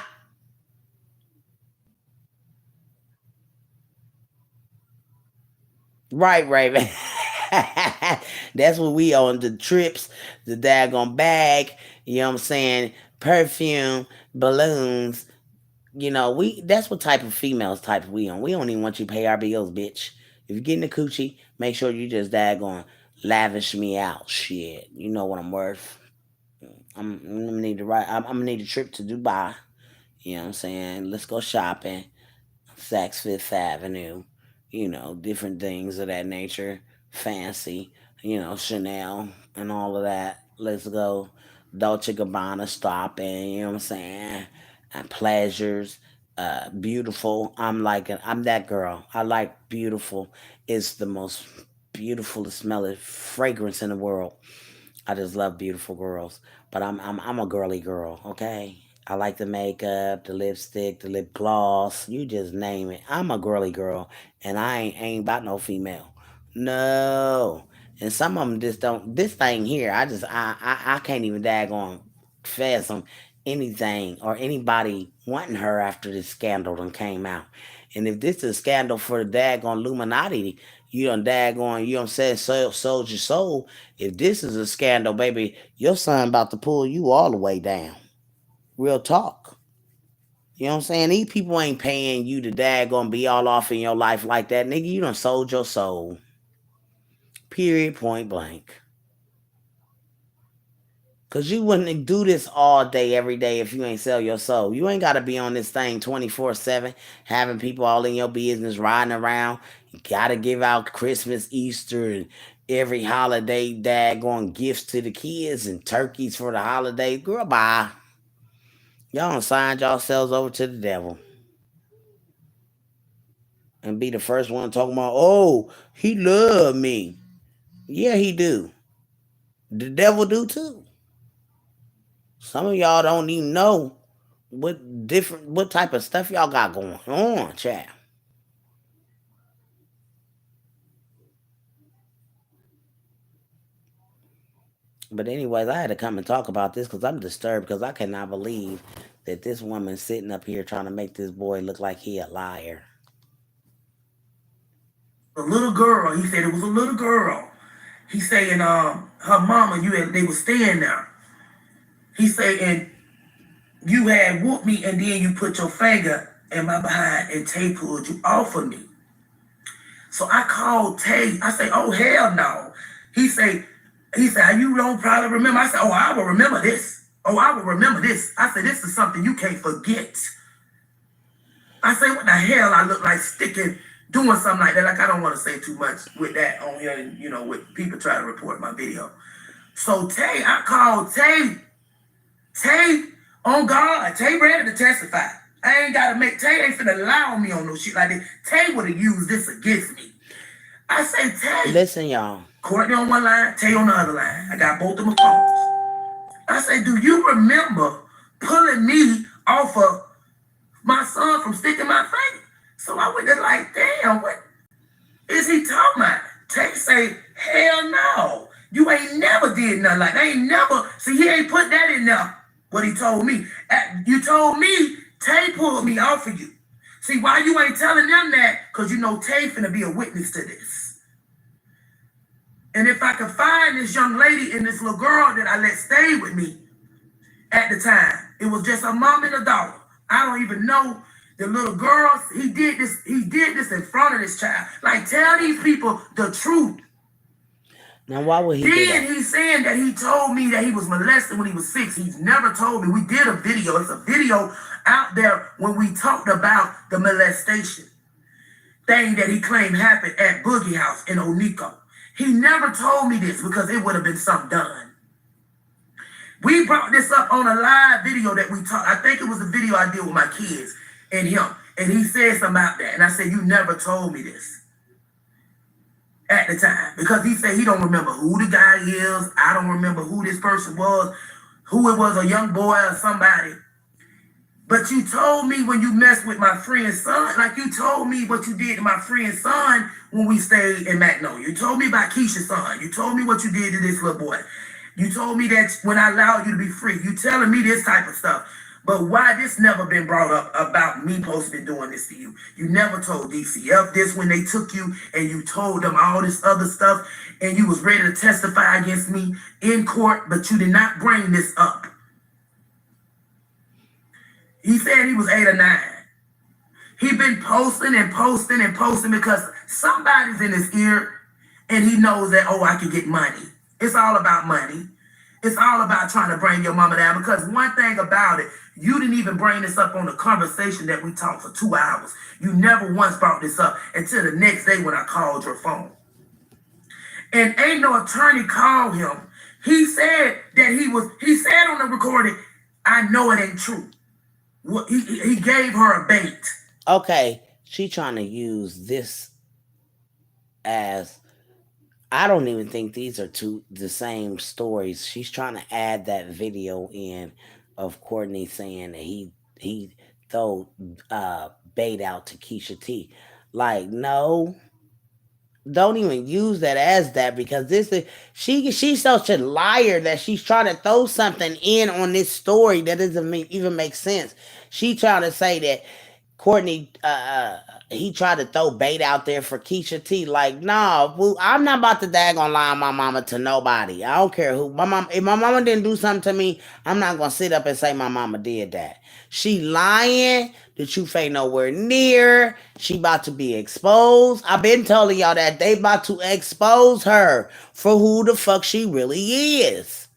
Right, Raven. That's what we on the trips, the daggone bag, you know what I'm saying? Perfume, balloons, we that's what type of females type we on. We don't even want you to pay our bills, bitch. If you're getting a coochie, make sure you just daggone lavish me out. Shit. You know what I'm worth. I'm gonna need to ride. I'm gonna need a trip to Dubai. You know what I'm saying? Let's go shopping. Saks Fifth Avenue, different things of that nature, fancy, Chanel and all of that. Let's go Dolce Gabbana stopping, you know what I'm saying? And pleasures, beautiful. I'm that girl. I like beautiful. It's the most beautiful to smell it fragrance in the world. I just love beautiful girls, but I'm a girly girl. Okay, I like the makeup, the lipstick, the lip gloss. You just name it. I'm a girly girl, and I ain't about no female. No. And some of them just don't. This thing here, I can't even daggone fast on anything or anybody wanting her after this scandal done came out. And if this is a scandal for the daggone Illuminati, you done daggone, you done said sold your soul. If this is a scandal, baby, your son about to pull you all the way down. Real talk. You know what I'm saying? These people ain't paying you to daggone be all off in your life like that. Nigga, you done sold your soul. Period, point blank. Cause you wouldn't do this all day, every day if you ain't sell your soul. You ain't gotta be on this thing 24/7, having people all in your business riding around. You gotta give out Christmas, Easter, and every holiday daggone gifts to the kids and turkeys for the holidays. Girl, bye. Y'all done signed yourselves over to the devil. And be the first one talking about, oh, he love me. Yeah, he do. The devil do too. Some of y'all don't even know what type of stuff y'all got going on, chat. But anyways, I had to come and talk about this because I'm disturbed because I cannot believe that this woman's sitting up here trying to make this boy look like he a liar. A little girl. He said it was a little girl. He saying her mama, they was staying there. He said, and you had whooped me and then you put your finger in my behind and Tay pulled you off of me. So I called Tay. I say, oh hell no. He say, you don't probably remember. I said, oh, I will remember this. Oh, I will remember this. I said, this is something you can't forget. I say, what the hell I look like sticking, doing something like that. Like, I don't want to say too much with that on here, and, with people try to report my video. So Tay, I called Tay. Tay, on God, Tay ready to testify. I ain't got to Tay ain't finna lie on me on no shit like this. Tay would have used this against me. I say, Tay. Listen, y'all. Courtney on one line, Tay on the other line. I got both of my phones. I say, do you remember pulling me off of my son from sticking my finger? So I went there like, damn, what is he talking about? Tay say, hell no. You ain't never did nothing like that. I ain't never, see, he ain't put that in there, what he told me. You told me Tay pulled me off of you. See, why you ain't telling them that? Because you know Tay finna be a witness to this. And if I could find this young lady and this little girl that I let stay with me at the time, it was just a mom and a daughter. I don't even know the little girl. He did this in front of this child. Like, tell these people the truth. Now, why would he do Then that? he's saying that he told me that he was molested when he was 6. He's never told me. We did a video. It's a video out there when we talked about the molestation thing that he claimed happened at Boogie House in Onico. He never told me this because it would have been something done. We brought this up on a live video that we talked. I think it was a video I did with my kids and him. And he said something about that. And I said, you never told me this at the time. Because he said he don't remember who the guy is. I don't remember who this person was, who it was, a young boy or somebody. But you told me when you messed with my friend's son, like you told me what you did to my friend's son when we stayed in Magnolia. You told me about Keisha's son. You told me what you did to this little boy. You told me that when I allowed you to be free. You telling me this type of stuff. But why this never been brought up about me supposed to be doing this to you? You never told DCF this when they took you and you told them all this other stuff and you was ready to testify against me in court, but you did not bring this up. He said he was 8 or 9. He been posting and posting and posting because somebody's in his ear and he knows that, oh, I can get money. It's all about money. It's all about trying to bring your mama down because one thing about it, you didn't even bring this up on the conversation that we talked for 2 hours. You never once brought this up until the next day when I called your phone. And ain't no attorney called him. He said that he said on the recording, I know it ain't true. He gave her a bait. Okay, she trying to use this as, I don't even think these are the same stories. She's trying to add that video in of Courtney saying that he throw bait out to Keisha T. Like, no, Don't even use that as that because this is she's such a liar that she's trying to throw something in on this story that doesn't even make sense. She trying to say that Courtney, he tried to throw bait out there for Keisha T. Like, no, boo, I'm not about to daggone lie on my mama to nobody. I don't care who my mom. If my mama didn't do something to me, I'm not gonna sit up and say my mama did that. She lying. The truth ain't nowhere near. She about to be exposed. I've been telling y'all that they about to expose her for who the fuck she really is.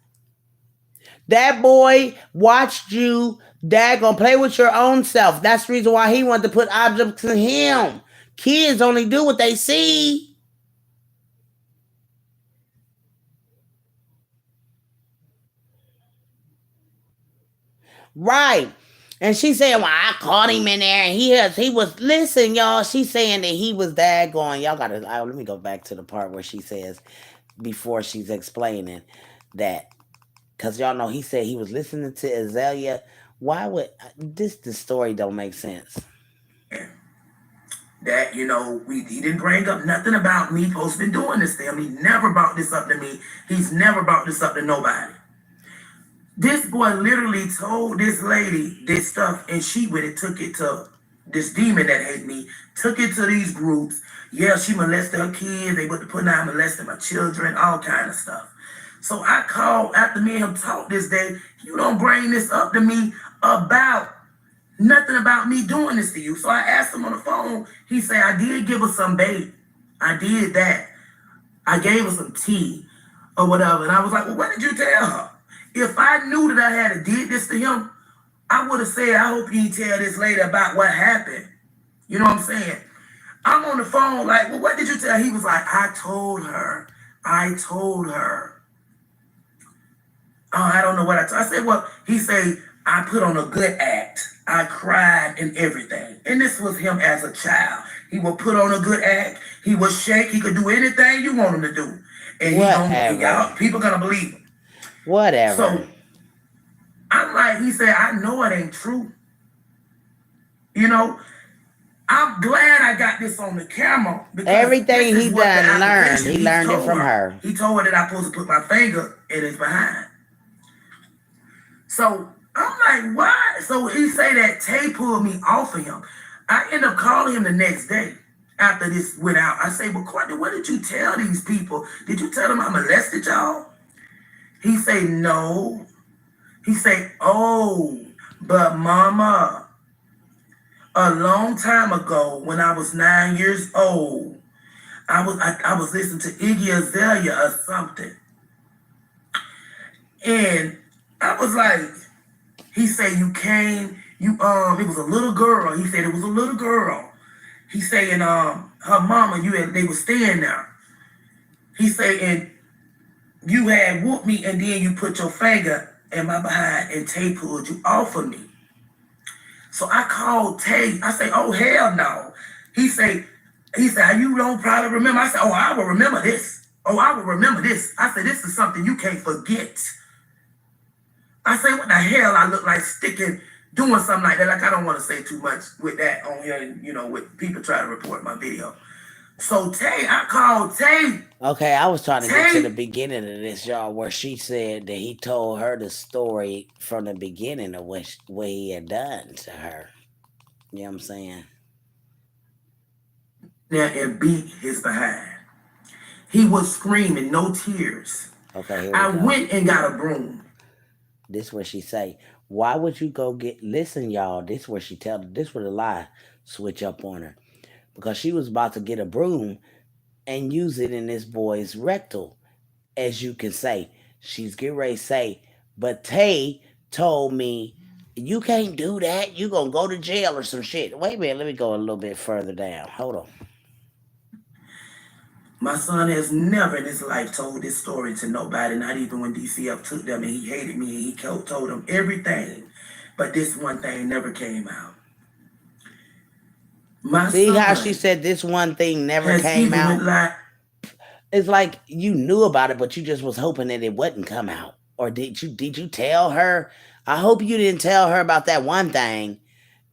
That boy watched you, dad, gonna play with your own self. That's the reason why he wanted to put objects in him. Kids only do what they see. Right. And she said, well, I caught him in there and he was, listen, y'all, she's saying that he was daggone. Y'all gotta, let me go back to the part where she says, before she's explaining that, because y'all know he said he was listening to Azalea. Why would the story don't make sense? That he didn't bring up nothing about me posting doing this to him. He never brought this up to me. He's never brought this up to nobody. This boy literally told this lady this stuff, and she went and took it to this demon that hate me, took it to these groups. Yeah, she molested her kids. They went to put down molesting my children, all kind of stuff. So I called after me and him talked this day. You don't bring this up to me about nothing about me doing this to you. So I asked him on the phone. He said, I did give her some bait. I did that. I gave her some tea or whatever. And I was like, well, what did you tell her? If I knew that I had did this to him, I would have said, I hope you tell this lady about what happened. You know what I'm saying? I'm on the phone like, well, what did you tell her? He was like, I told her. I told her. Oh, I don't know what I told. I said, well, he said, I put on a good act. I cried and everything. And this was him as a child. He would put on a good act. He would shake. He could do anything you want him to do. And y'all, people gonna believe him. Whatever. So I'm like, he said, I know it ain't true. You know, I'm glad I got this on the camera because everything he done learned, he learned it from her. He told her that I'm supposed to put my finger in his behind. So I'm like, why? So he say that Tay pulled me off of him. I end up calling him the next day after this went out. I say, well, Courtney, what did you tell these people? Did you tell them I molested y'all? He say, no. He say, oh, but mama, a long time ago when I was 9 years old, I was listening to Iggy Azalea or something. And I was like, he said, you came, it was a little girl. He said it was a little girl. He saying, her mama, they were staying there. He said, and you had whooped me and then you put your finger in my behind and Tay pulled you off of me. So I called Tay. I say, oh, hell no. He said, you don't probably remember. I said, oh, I will remember this. Oh, I will remember this. I said, this is something you can't forget. I say, what the hell I look like sticking, doing something like that. Like, I don't want to say too much with that on here, with people try to report my video. So Tay, I called Tay. Okay, I was trying to get to the beginning of this, y'all, where she said that he told her the story from the beginning of what he had done to her. You know what I'm saying? Yeah, and beat his behind. He was screaming, no tears. Okay, here we I go. went and got a broom. This where she say, why would you go listen, y'all, this where she this where the lie switch up on her. Because she was about to get a broom and use it in this boy's rectal, as you can say. She's getting ready to say, but Tay told me, you can't do that. You gonna go to jail or some shit. Wait a minute, let me go a little bit further down. Hold on. My son has never in his life told this story to nobody, not even when DCF took them and he hated me and he told them everything. But this one thing never came out. See how she said this one thing never came out? It's like you knew about it, but you just was hoping that it wouldn't come out. Or did you tell her? I hope you didn't tell her about that one thing.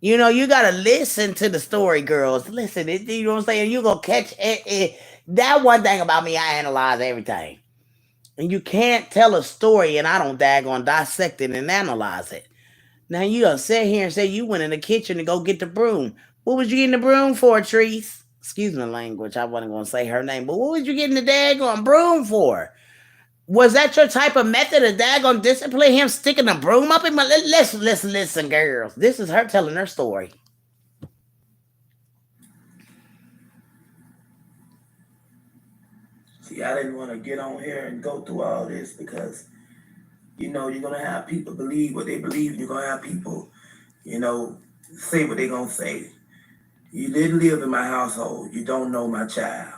You gotta listen to the story, girls. Listen, you know what I'm saying? You gonna catch it. That one thing about me, I analyze everything. And you can't tell a story and I don't daggone dissect it and analyze it. Now you done sit here and say you went in the kitchen to go get the broom. What was you getting the broom for, Treese? Excuse my language. I wasn't going to say her name, but what was you getting the daggone broom for? Was that your type of method of daggone discipline? Him sticking the broom up in my. Listen, girls. This is her telling her story. See, I didn't want to get on here and go through all this because you're gonna have people believe what they believe. You're gonna have people, you know, say what they're gonna say. You didn't live in my household. You don't know my child.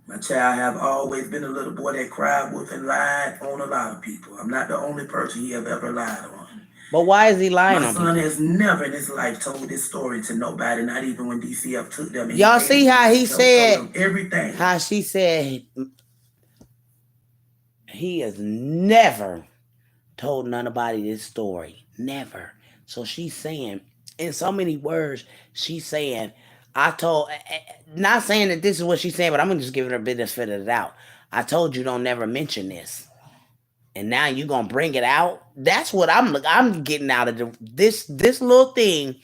My child have always been a little boy that cried wolf and lied on a lot of people. I'm not the only person he have ever lied on. But why is he My lying on son people? has never in his life told this story to nobody, not even when DCF took them and he Y'all see how babysitted. he He told said, them everything. how she said he has never told nobody this story. Never. So she's saying, in so many words, she's saying, I told, not saying that this is what she's saying, but I'm going to just give her a benefit of the doubt. I told you don't never mention this. And now you gonna bring it out. That's what I'm getting out of this little thing.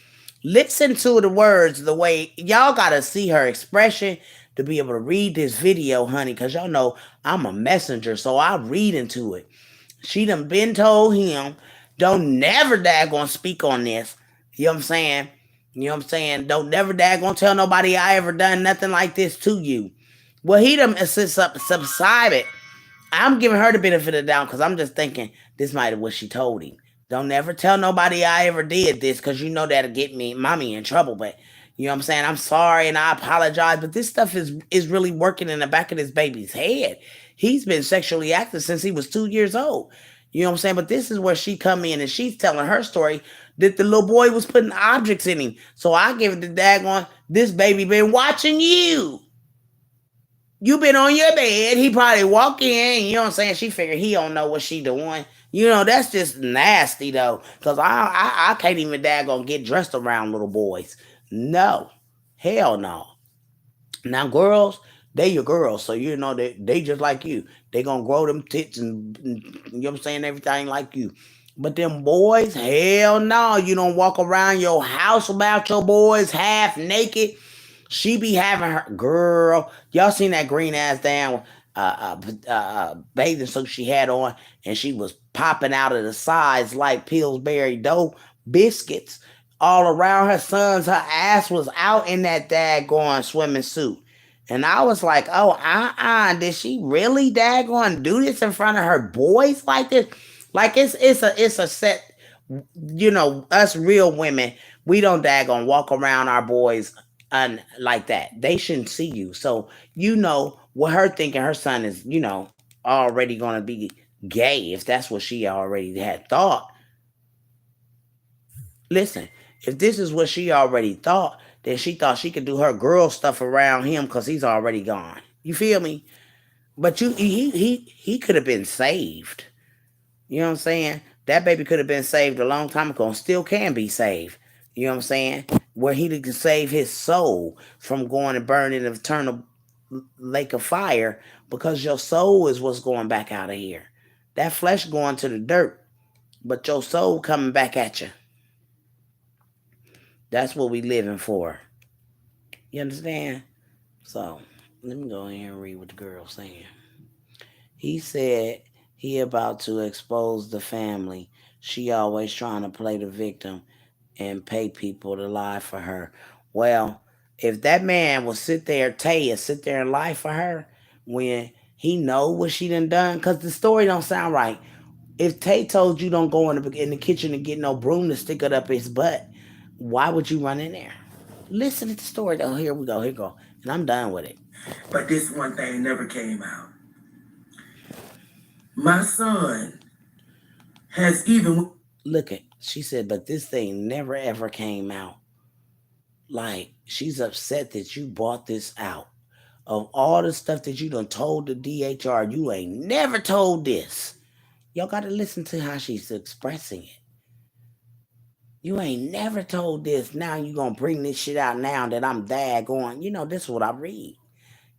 Listen to the words the way y'all gotta see her expression to be able to read this video, honey, because y'all know I'm a messenger, so I read into it. She done been told him, don't never daggone speak on this. You know what I'm saying? You know what I'm saying? Don't never daggone tell nobody I ever done nothing like this to you. Well, he done subsided. I'm giving her the benefit of the doubt because I'm just thinking this might have what she told him. Don't never tell nobody I ever did this because you know that'll get me, mommy, in trouble. But you know what I'm saying? I'm sorry and I apologize. But this stuff is really working in the back of this baby's head. He's been sexually active since he was 2 years old. You know what I'm saying? But this is where she come in and she's telling her story that the little boy was putting objects in him. So I give it the daggone, this baby been watching you. You been on your bed. He probably walk in. You know what I'm saying? She figured he don't know what she doing. You know that's just nasty though, cause I can't even daggone get dressed around little boys. No, hell no. Now girls, they your girls, so you know they just like you. They gonna grow them tits and you know what I'm saying, everything like you. But them boys, hell no. You don't walk around your house about your boys half naked. She be having her girl. Y'all seen that green ass damn bathing suit she had on, and she was popping out of the sides like Pillsbury dough biscuits all around her sons. Her ass was out in that daggone swimming suit. And I was like, oh, did she really daggone do this in front of her boys like this? Like it's a set, us real women, we don't daggone walk around our boys like that. They shouldn't see you. So, what her thinking her son is, already gonna be gay, if that's what she already had thought. Listen, if this is what she already thought, then she thought she could do her girl stuff around him because he's already gone. You feel me? But he could have been saved. You know what I'm saying? That baby could have been saved a long time ago and still can be saved. You know what I'm saying? Where he can save his soul from going and burning in an eternal lake of fire, because your soul is what's going back out of here. That flesh going to the dirt, but your soul coming back at you. That's what we living for. You understand? So let me go in here and read what the girl's saying. He said he about to expose the family. She always trying to play the victim and pay people to lie for her. Well, if that man will sit there, Taya, sit there and lie for her when he know what she done, because the story don't sound right. If Tay told you don't go in the kitchen and get no broom to stick it up his butt, why would you run in there? Listen to the story though. Here we go. Here we go. And I'm done with it. But this one thing never came out. My son has even. Look at, she said, but this thing never ever came out. Like, she's upset that you bought this out. Of all the stuff that you done told the DHR, you ain't never told this. Y'all got to listen to how she's expressing it. You ain't never told this. Now you gonna bring this shit out now that I'm daggone. This is what I read.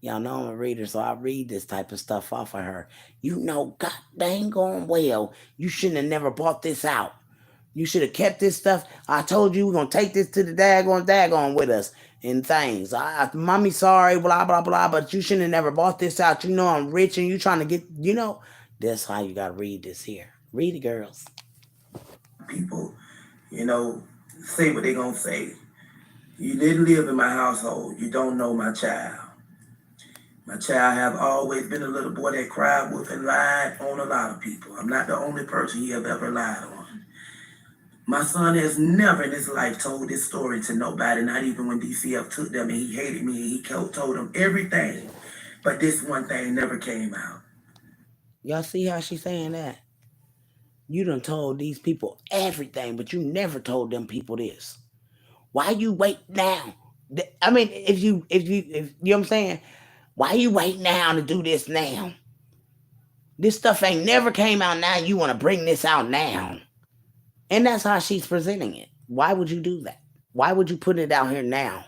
Y'all know I'm a reader, so I read this type of stuff off of her. You know, god dang on well, you shouldn't have never bought this out. You should have kept this stuff. I told you we're gonna take this to the daggone with us and things. Mommy sorry, blah blah blah, but you shouldn't have never bought this out. You know I'm rich and you trying to get, that's how you gotta read this here. Read it, girls. People, you know, say what they gonna say. You didn't live in my household. You don't know my child. My child have always been a little boy that cried wolf and lied on a lot of people. I'm not the only person he have ever lied on. My son has never in his life told this story to nobody, not even when DCF took them and he hated me and he told them everything. But this one thing never came out. Y'all see how she's saying that? You done told these people everything, but you never told them people this. Why you wait now? I mean, if you know what I'm saying, why you wait now to do this now? This stuff ain't never came out now. You want to bring this out now. And that's how she's presenting it. Why would you do that? Why would you put it out here now?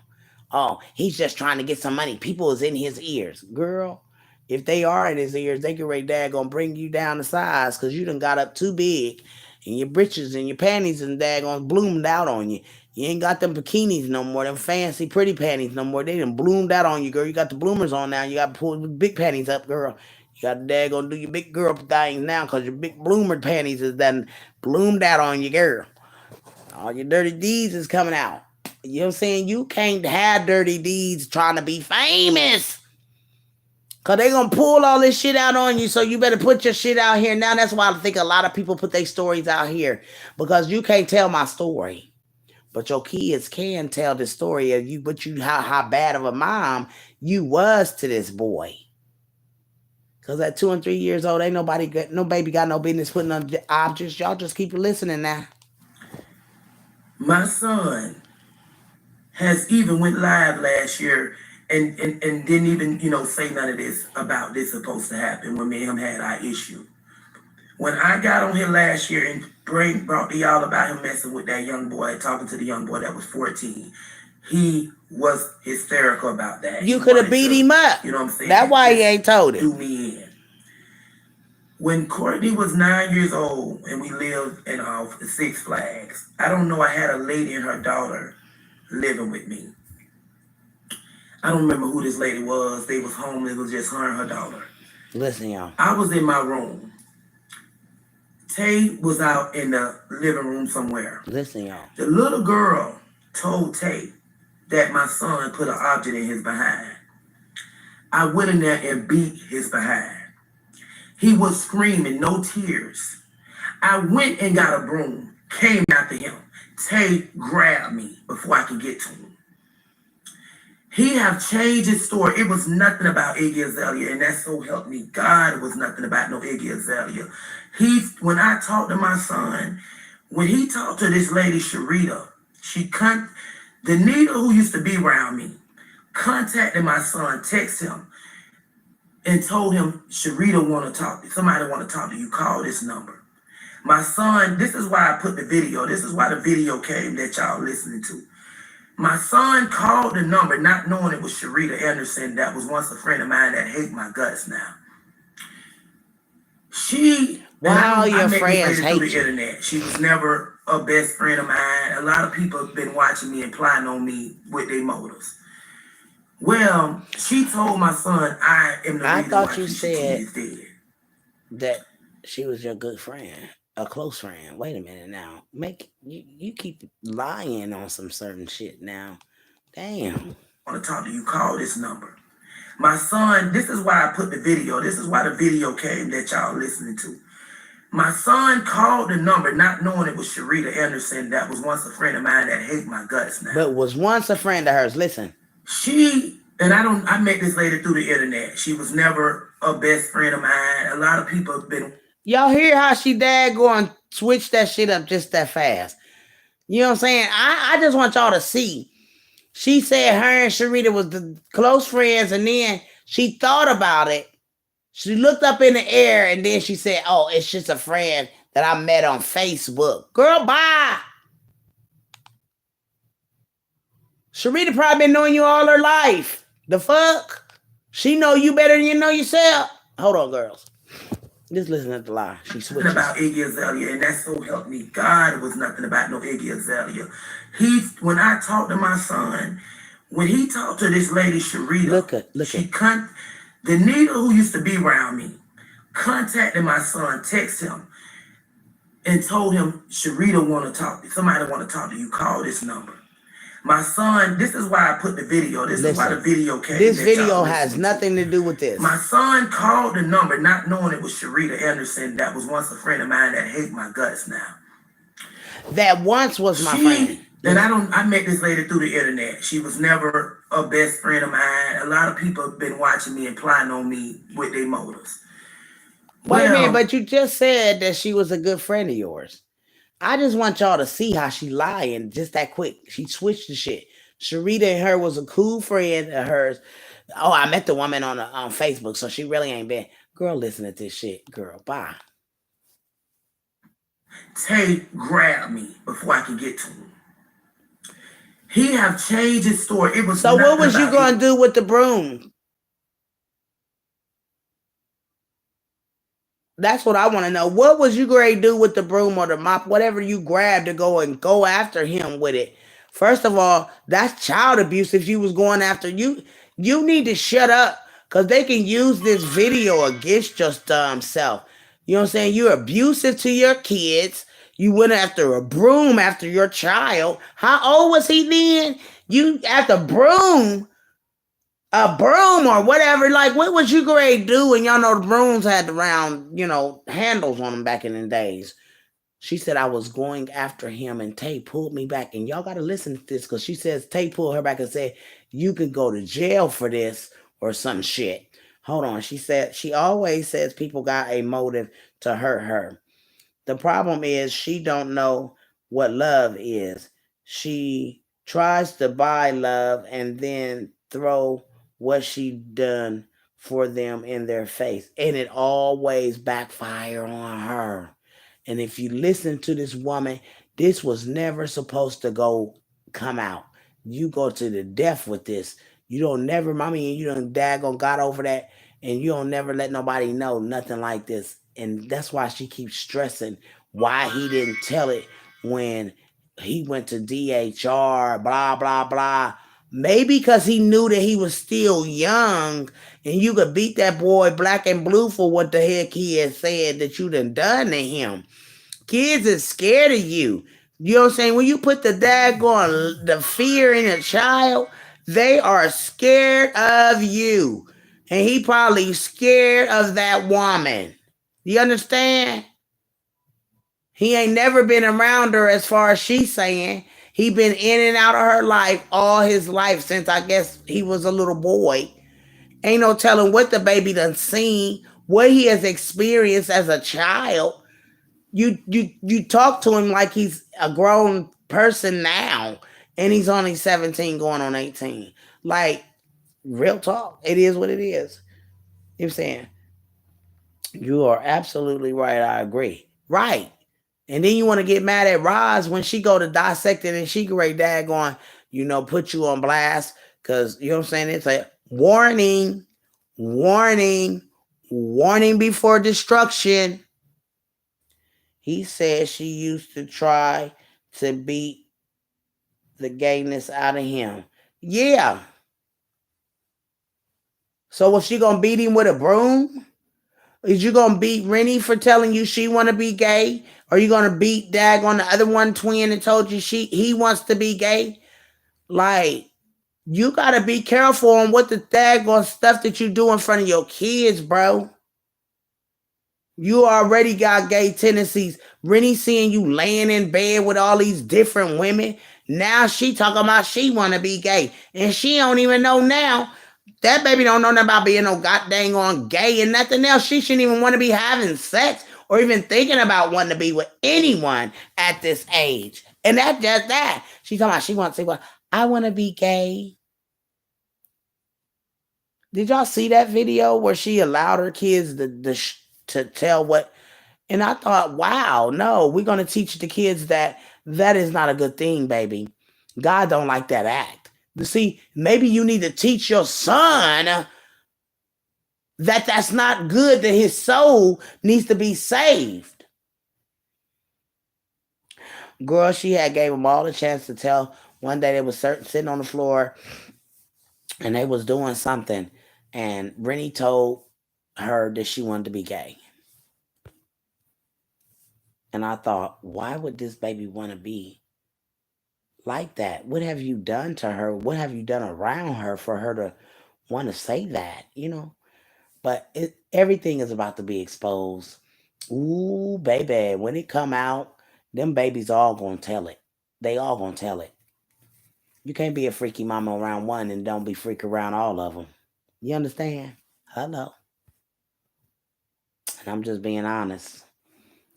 Oh, he's just trying to get some money. People is in his ears. Girl, if they are in his ears, they can right there gonna bring you down the size because you done got up too big and your britches and your panties and daggone bloomed out on you. You ain't got them bikinis no more, them fancy pretty panties no more. They done bloomed out on you, girl. You got the bloomers on now. You got to pull the big panties up, girl. You got to daggone do your big girl things now because your big bloomer panties is done bloomed out on you, girl. All your dirty deeds is coming out. You know what I'm saying? You can't have dirty deeds trying to be famous. Cause they gonna pull all this shit out on you, so you better put your shit out here now. That's why I think a lot of people put their stories out here. Because you can't tell my story. But your kids can tell the story of you, but you how bad of a mom you was to this boy. Cause at 2 and 3 years old, ain't no baby got no business putting on objects. Y'all just keep listening now. My son has even went live last year and didn't even, say none of this about this supposed to happen when me and him had our issue. When I got on here last year and brought to y'all about him messing with that young boy, talking to the young boy that was 14, he was hysterical about that. You could have beat him up. You know what I'm saying? That's why he ain't told it. Do me in. When Courtney was 9 years old and we lived in Six Flags, I don't know, I had a lady and her daughter living with me. I don't remember who this lady was. They was home. It was just her and her daughter. Listen, y'all. I was in my room. Tay was out in the living room somewhere. Listen, y'all. The little girl told Tay that my son put an object in his behind. I went in there and beat his behind. He was screaming, no tears. I went and got a broom, came after him. Tay grabbed me before I could get to him. He have changed his story. It was nothing about Iggy Azalea, and that so helped me God, it was nothing about no Iggy Azalea. When I talked to my son, when he talked to this lady, Sharita, the needle who used to be around me, contacted my son, texted him, and told him, Sharita want to talk to you. Somebody want to talk to you. Call this number. My son, this is why I put the video. This is why the video came that y'all listening to. My son called the number, not knowing it was Sharita Anderson, that was once a friend of mine that hate my guts now. Wow, your friends hate through the internet. She was never a best friend of mine. A lot of people have been watching me and plotting on me with their motives. Well, she told my son, I am the reason why you said is dead. That she was your good friend, a close friend. Wait a minute now. You keep lying on some certain shit now. Damn. I want to talk to you. Call this number. My son, this is why I put the video. This is why the video came that y'all listening to. My son called the number, not knowing it was Sharita Anderson, that was once a friend of mine that hate my guts now. But was once a friend of hers. Listen. I met this lady through the internet. She was never a best friend of mine. A lot of people have been. Y'all hear how she going switch that shit up just that fast. You know what I'm saying? I just want y'all to see. She said her and Sharita was the close friends, and then she thought about it. She looked up in the air, and then she said, oh, it's just a friend that I met on Facebook. Girl, bye. Sharita probably been knowing you all her life. The fuck? She know you better than you know yourself. Hold on, girls. Just listen to the lie. She Nothing switches. about Iggy Azalea, and that so helped me. God, it was nothing about no Iggy Azalea. When I talked to my son, when he talked to this lady Sharita, Look she at. con the needle who used to be around me contacted my son, texted him, and told him Sharita want to talk. Somebody want to talk to you. Call this number. My son, this is why I put the video. This is why the Listen. video came This that y'all video has listening to. nothing to do with My this. son called the number not knowing it was Sharita Anderson that was once a friend of mine that hate my guts now. That once was my friend. I met this lady through the internet. She was never a best friend of mine. A lot of people have been watching me and plotting on me with their motives. Wait a minute, Well, but you just said that she was a good friend of yours. I just want y'all to see how she lying just that quick. She switched the shit. Sharita and her was a cool friend of hers. Oh, I met the woman on Facebook, so she really ain't been. Girl, listen to this shit. Girl, bye. Tay grabbed me before I could get to him. He have changed his story. It was So what nothing was you about it. gonna do with the broom? That's what I want to know. What was you going to do with the broom or the mop, whatever you grabbed to go after him with it? First of all, that's child abuse. If you was going after you, you need to shut up because they can use this video against your self. You know what I'm saying? You're abusive to your kids. You went after a broom after your child. How old was he then? You after broom a broom or whatever. Like, what was you going to do? And y'all know the brooms had the round, handles on them back in the days. She said I was going after him and Tay pulled me back. And y'all got to listen to this because she says Tay pulled her back and said, you could go to jail for this or some shit. Hold on. She said, she always says people got a motive to hurt her. The problem is she don't know what love is. She tries to buy love and then throw what she done for them in their face. And it always backfire on her. And if you listen to this woman, this was never supposed to come out. You go to the death with this. You don't never, mommy, and you done daggone got over that, and you don't never let nobody know nothing like this. And that's why she keeps stressing why he didn't tell it when he went to DHR, blah, blah, blah. Maybe because he knew that he was still young and you could beat that boy black and blue for what the heck he had said that you done to him. Kids is scared of you. You know what I'm saying? When you put the daggone the fear in a child, they are scared of you. And he probably scared of that woman. You understand? He ain't never been around her as far as she's saying. He been in and out of her life all his life since I guess he was a little boy. Ain't no telling what the baby done seen, what he has experienced as a child. You talk to him like he's a grown person now, and he's only 17 going on 18. Like, real talk. It is what it is. You know what I'm saying? You are absolutely right. I agree. Right. And then you want to get mad at Roz when she go to dissect it and she great daggone, put you on blast. Cause you know what I'm saying? It's like warning, warning, warning before destruction. He said she used to try to beat the gayness out of him. Yeah. So was she gonna beat him with a broom? Is you gonna beat Rennie for telling you she wanna be gay? Or you gonna beat Dag on the other one twin that told you he wants to be gay? Like, you gotta be careful on what the daggone stuff that you do in front of your kids, bro. You already got gay tendencies. Rennie seeing you laying in bed with all these different women. Now she talking about she want to be gay. And she don't even know now. That baby don't know nothing about being no goddamn on gay and nothing else. She shouldn't even want to be having sex or even thinking about wanting to be with anyone at this age. And that's just that. She talking about she wants to say, well, I want to be gay. Did y'all see that video where she allowed her kids to tell what? And I thought, wow, no, we're going to teach the kids that that is not a good thing, baby. God don't like that act. You see, maybe you need to teach your son That's not good, that his soul needs to be saved. Girl, she had gave him all the chance to tell. One day they was sitting on the floor and they was doing something, and Rennie told her that she wanted to be gay. And I thought, why would this baby want to be like that? What have you done to her? What have you done around her for her to want to say that? But everything is about to be exposed. Ooh, baby, when it come out, them babies all gonna tell it. They all gonna tell it. You can't be a freaky mama around one and don't be freak around all of them. You understand? Hello. And I'm just being honest.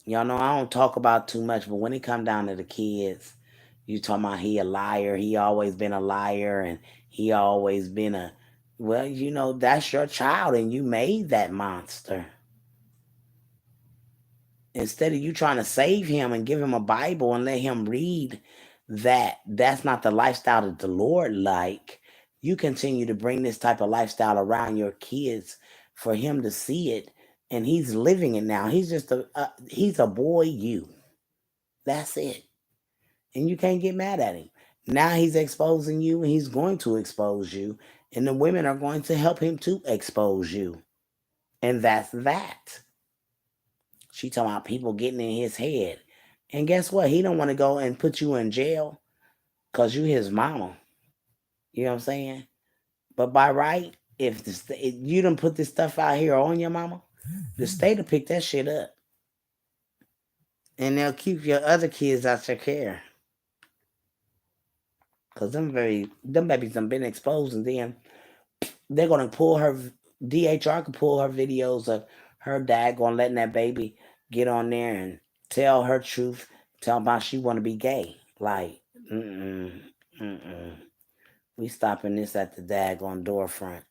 Y'all know I don't talk about too much, but when it come down to the kids, you talking about he a liar. He always been a liar, and he always been a. Well, that's your child, and you made that monster. Instead of you trying to save him and give him a Bible and let him read that's not the lifestyle that the Lord like. You continue to bring this type of lifestyle around your kids for him to see it, and he's living it now. He's just he's a boy. That's it, and you can't get mad at him. Now he's exposing you, and he's going to expose you, and the women are going to help him to expose you, and that's that. She talking about people getting in his head. And guess what? He don't want to go and put you in jail because you his mama. You know what I'm saying? But by right, if you don't put this stuff out here on your mama, the state will pick that shit up. And they'll keep your other kids out your care. Because them babies done been exposed, and then they're gonna pull her. DHR can pull her videos of her dad going letting that baby get on there and tell her truth, tell about she want to be gay. Like, mm-mm. We stopping this at the daggone door front.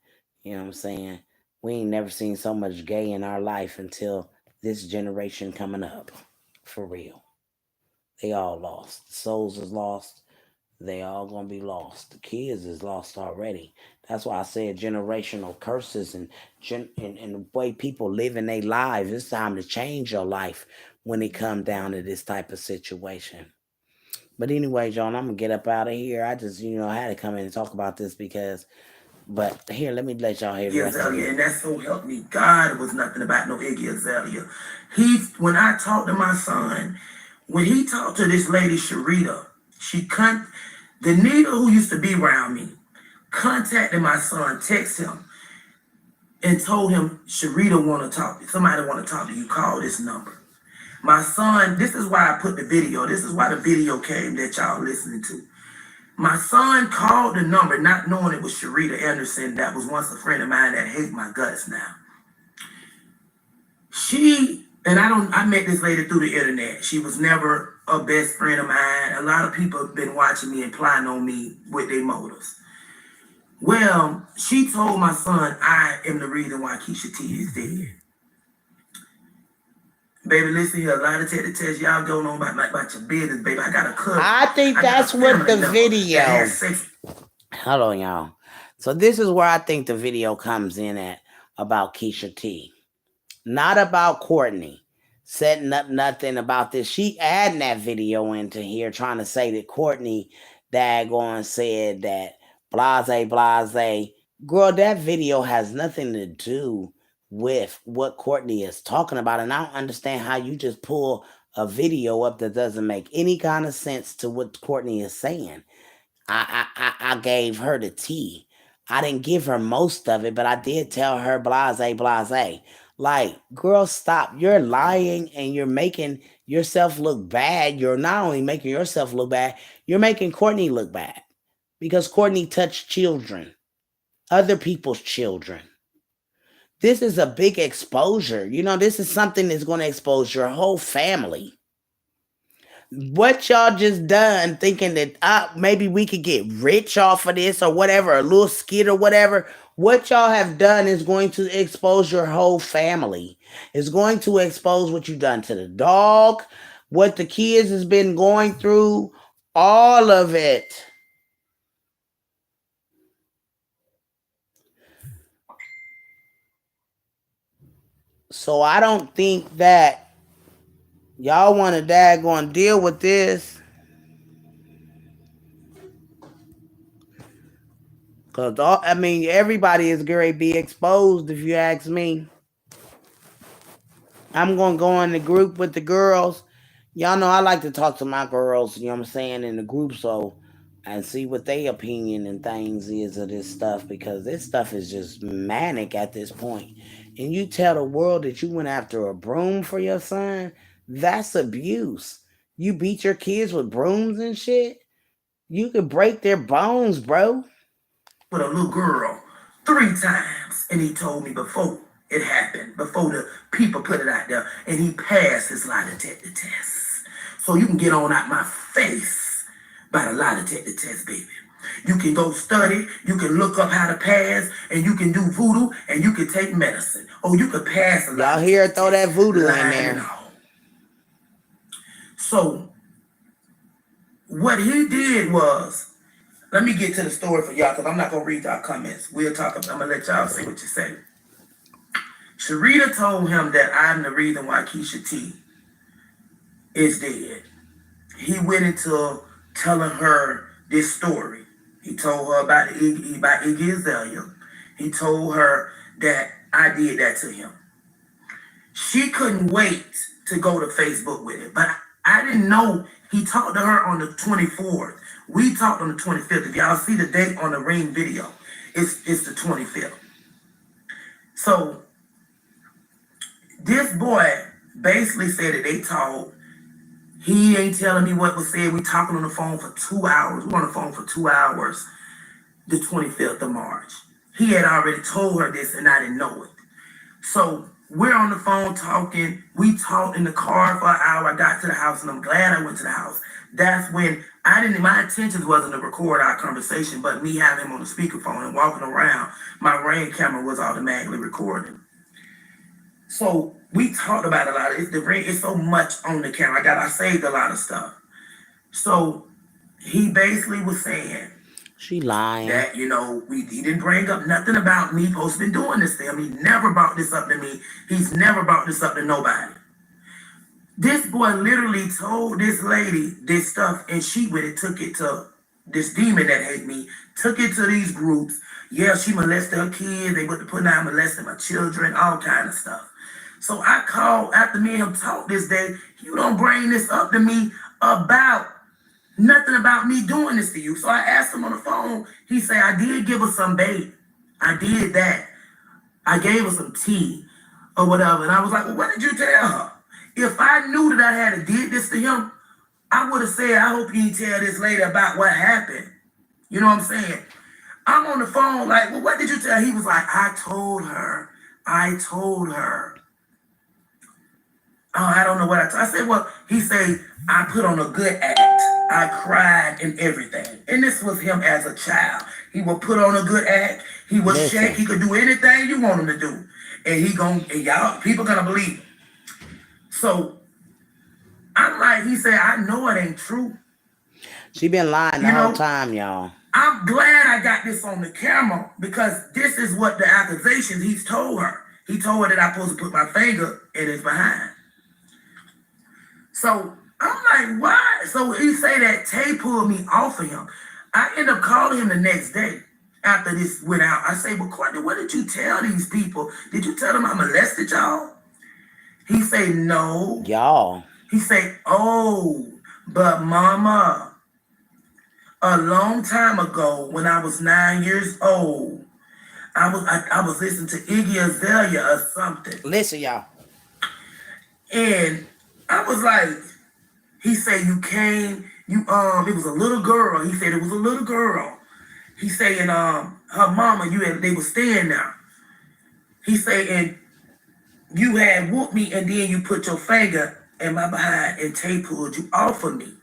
You know what I'm saying? We ain't never seen so much gay in our life until this generation coming up. For real. They all lost. Souls is lost. They all gonna be lost. The kids is lost already. That's why I said generational curses and the way people live in their lives. It's time to change your life when it come down to this type of situation. But anyway, John, I'm gonna get up out of here. I just I had to come in and talk about this because. But here, let me let y'all hear the Iggy rest of Azalea, it. and that so helped me. God was nothing about no Iggy Azalea. When I talked to my son, when he talked to this lady Sharita, the needle who used to be around me contacted my son, text him, and told him Sharita want to talk. Somebody want to talk to you. Call this number. My son, this is why I put the video. This is why the video came that y'all listening to. My son called the number, not knowing it was Sharita Anderson, that was once a friend of mine that hates my guts now. I met this lady through the internet. She was never a best friend of mine. A lot of people have been watching me and plotting on me with their motives. Well, she told my son I am the reason why Keisha T is dead. Baby, listen here, a lot of test y'all going on about your business, baby. I got a cousin. I think I got a that's what family the member that video. has sex. Hold on, y'all. So this is where I think the video comes in at about Keisha T. Not about Courtney setting up nothing about this. She adding that video into here trying to say that Courtney daggone said that blase blase. Girl, that video has nothing to do with what Courtney is talking about. And I don't understand how you just pull a video up that doesn't make any kind of sense to what Courtney is saying. I gave her the tea. I didn't give her most of it, but I did tell her blase blase. Like, girl, stop. You're lying and you're making yourself look bad. You're not only making yourself look bad, you're making Courtney look bad. Because Courtney touched children, other people's children. This is a big exposure. This is something that's going to expose your whole family. What y'all just done thinking that maybe we could get rich off of this or whatever, a little skit or whatever. What y'all have done is going to expose your whole family. It's going to expose what you've done to the dog, what the kids has been going through, all of it. So I don't think that y'all want to daggone deal with this. Cause I mean, everybody is going to be exposed. If you ask me, I'm gonna go in the group with the girls. Y'all know I like to talk to my girls. You know what I'm saying, in the group, so and see what their opinion and things is of this stuff, because this stuff is just manic at this point. And you tell the world that you went after a broom for your son, that's abuse. You beat your kids with brooms and shit. You could break their bones, bro. with a little girl 3 times, and he told me before it happened, before the people put it out there, and he passed his lie detector test. So you can get on out my face by the lie detector test, baby. You can go study, you can look up how to pass, and you can do voodoo, and you can take medicine. Oh, you could pass a lie Y'all detector here, throw test, that voodoo in lying and there. all. So what he did was, let me get to the story for y'all, because I'm not gonna read y'all comments. We'll talk about, I'm gonna let y'all say what you say. Sharita told him that I'm the reason why Keisha T is dead. He went into telling her this story. He told her about Iggy Azalea. He told her that I did that to him. She couldn't wait to go to Facebook with it, but I didn't know he talked to her on the 24th. We talked on the 25th. If y'all see the date on the ring video, it's the 25th. So this boy basically said that they talked. He ain't telling me what was said. We talking on the phone for 2 hours. We were on the phone for 2 hours, the 25th of March. He had already told her this and I didn't know it. So we're on the phone talking. We talked in the car for an hour. I got to the house and I'm glad I went to the house. That's when my intentions wasn't to record our conversation, but me having him on the speakerphone and walking around, my Ring camera was automatically recording. So we talked about a lot of it. The ring is so much on the camera. I saved a lot of stuff. So he basically was saying She lying. that, he didn't bring up nothing about me supposed to be doing this to him. He never brought this up to me. He's never brought this up to nobody. This boy literally told this lady this stuff, and she with it took it to this demon that hate me, took it to these groups. Yeah, she molested her kids. They went to put out molesting my children, all kind of stuff. So I called after me and him talked this day. You don't bring this up to me about nothing about me doing this to you. So I asked him on the phone. He said, I did give her some bait. I did that. I gave her some tea or whatever. And I was like, well, what did you tell her? If I knew that I had did this to him, I would have said, I hope you didn't tell this lady about what happened. You know what I'm saying? I'm on the phone like, well, what did you tell her? He was like, I told her. Oh, I don't know what I said, well, he said, I put on a good act. I cried and everything. And this was him as a child. He would put on a good act. He would shake. He could do anything you want him to do. And y'all, people gonna believe him. So I'm like, he said, I know it ain't true. She been lying the whole time, y'all. I'm glad I got this on the camera because this is what the accusations he's told her. He told her that I'm supposed to put my finger in his behind. So I'm like, why? So he say that Tay pulled me off of him. I end up calling him the next day after this went out. I say, well, Courtney, what did you tell these people? Did you tell them I molested y'all? He say, no. Y'all. He say, oh, but mama, a long time ago when I was 9 years old, I was listening to Iggy Azalea or something. Listen, y'all. And I was like, he said, it was a little girl. He said it was a little girl. He saying, her mama, they were staying there. He said, and you had whooped me and then you put your finger in my behind and Tay pulled you off of me.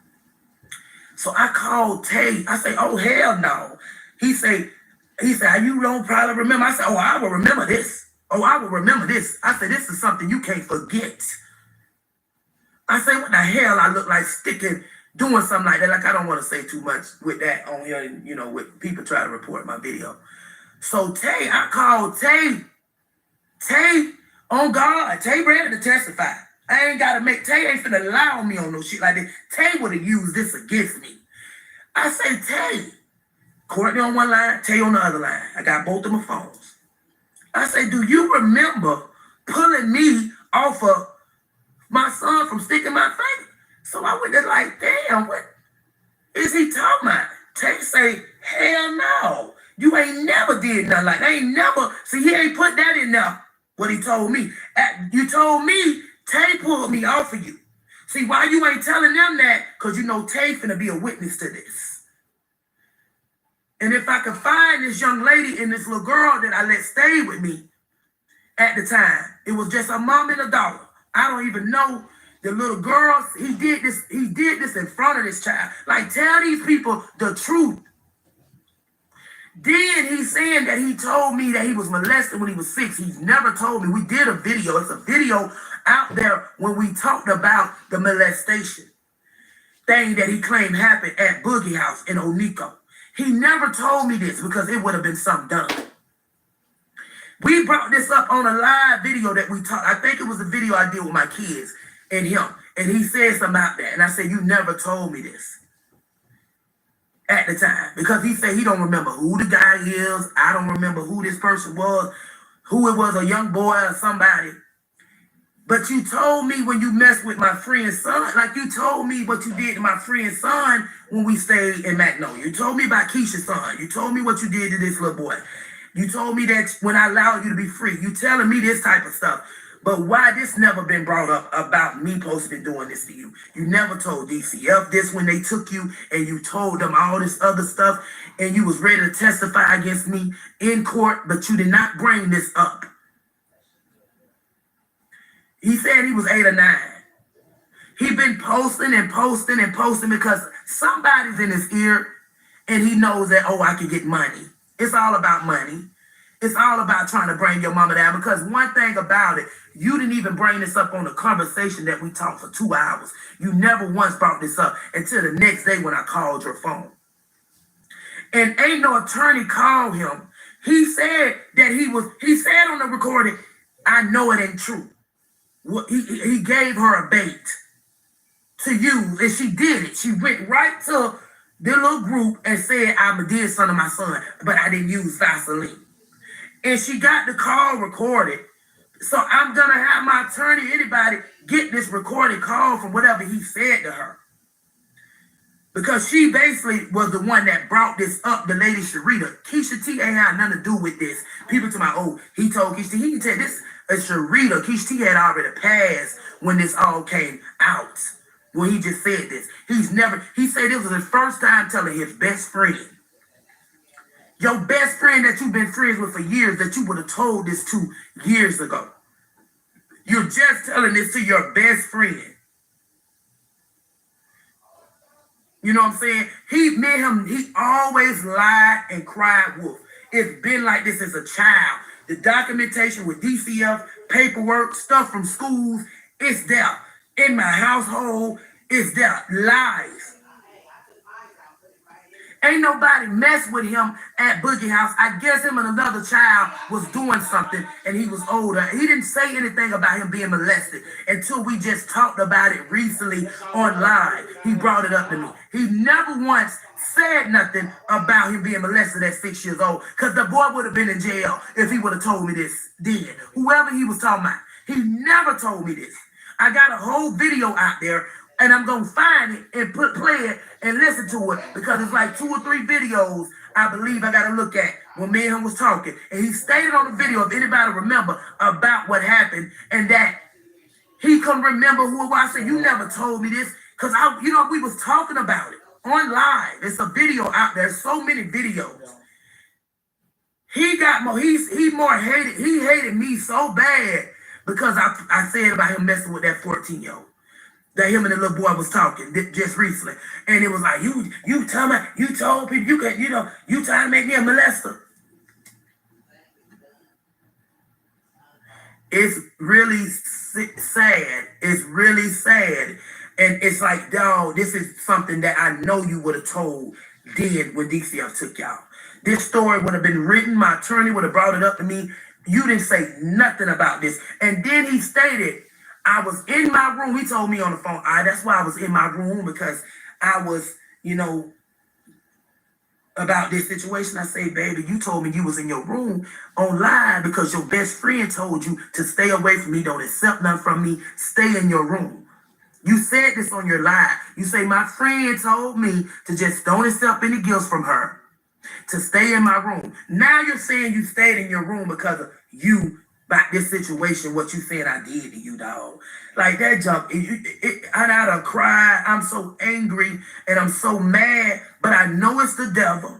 So I called Tay. I say, oh, hell no. He said, you don't probably remember. I said, oh, I will remember this. I said, this is something you can't forget. I say, what the hell I look like sticking, doing something like that. Like, I don't want to say too much with that on here, with people try to report my video. So I called Tay. Tay, On God, Tay ready to testify. I ain't gotta make Tay ain't finna lie on me on no shit like this. Tay would have used this against me. I say, Tay, Courtney on one line, Tay on the other line. I got both of my phones. I say, do you remember pulling me off of my son from sticking my finger? So I went there like, damn, what is he talking about? Tay say, hell no. You ain't never did nothing like that. I ain't never, see, he ain't put that in there, what he told me. You told me Tay pulled me off of you. See, why you ain't telling them that? Because you know Tay finna be a witness to this. And if I could find this young lady and this little girl that I let stay with me at the time, it was just a mom and a daughter. I don't even know the little girls. He did this in front of this child. Like, tell these people the truth. Then he's saying that he told me that he was molested when he was 6. He's never told me. We did a video. It's a video out there when we talked about the molestation thing that he claimed happened at Boogie House in Onico. He never told me this because it would have been something done. We brought this up on a live video that we talked. I think it was a video I did with my kids and him. And he said something about that. And I said, you never told me this at the time. Because he said he don't remember who the guy is. I don't remember who this person was. Who it was, a young boy or somebody. But you told me when you messed with my friend's son, like you told me what you did to my friend's son when we stayed in Magnolia. You told me about Keisha's son. You told me what you did to this little boy. You told me that when I allowed you to be free. You telling me this type of stuff. But why this never been brought up about me supposed to be doing this to you? You never told DCF this when they took you and you told them all this other stuff and you was ready to testify against me in court, but you did not bring this up. He said he was 8 or 9. He been posting and posting and posting because somebody's in his ear and he knows that, oh, I can get money. It's all about money. It's all about trying to bring your mama down because one thing about it, you didn't even bring this up on the conversation that we talked for 2 hours. You never once brought this up until the next day when I called your phone. And ain't no attorney called him. He said that he said on the recording, I know it ain't true. He gave her a bait to use, and she did it. She went right to the little group and said, I did something to my son, but I didn't use Vaseline. And she got the call recorded. So I'm going to have my attorney, anybody, get this recorded call from whatever he said to her. Because she basically was the one that brought this up, the lady Sharita. Keisha T ain't had nothing to do with this. People to my, oh, he told Keisha T. He can tell this is Sharita. Keisha T had already passed when this all came out. When he just said this. He said this was his first time telling his best friend. Your best friend that you've been friends with for years, that you would have told this to years ago. You're just telling this to your best friend. You know what I'm saying? He always lied and cried wolf. It's been like this as a child. The documentation with DCF, paperwork, stuff from schools, it's there. In my household, it's there. Lies. Ain't nobody mess with him at Boogie House. I guess him and another child was doing something and he was older. He didn't say anything about him being molested until we just talked about it recently online. He brought it up to me. He never once said nothing about him being molested at 6 years old because the boy would have been in jail if he would have told me this then. Whoever he was talking about, he never told me this. I got a whole video out there and I'm going to find it and play it and listen to it because it's like 2 or 3 videos I believe I got to look at when me and him was talking. And he stated on the video, if anybody remember, about what happened and that he couldn't remember who it was. I said, you never told me this because, we was talking about it online. It's a video out there. So many videos. He got more, he hated me so bad because I said about him messing with that 14-year-old. That him and the little boy was talking just recently. And it was like, you told people, you trying to make me a molester. It's really sad. It's really sad. And it's like, dog, this is something that I know you would have told then when DCF took y'all. This story would have been written. My attorney would have brought it up to me You didn't say nothing about this. And then he stated, I was in my room. He told me on the phone, that's why I was in my room, because I was, about this situation. I say, baby, you told me you was in your room on live because your best friend told you to stay away from me. Don't accept nothing from me. Stay in your room. You said this on your live. You say, my friend told me to just don't accept any gifts from her, to stay in my room. Now you're saying you stayed in your room because of you, about this situation, what you said I did to you, dog. Like that jump, I done cried. I'm so angry and I'm so mad, but I know it's the devil.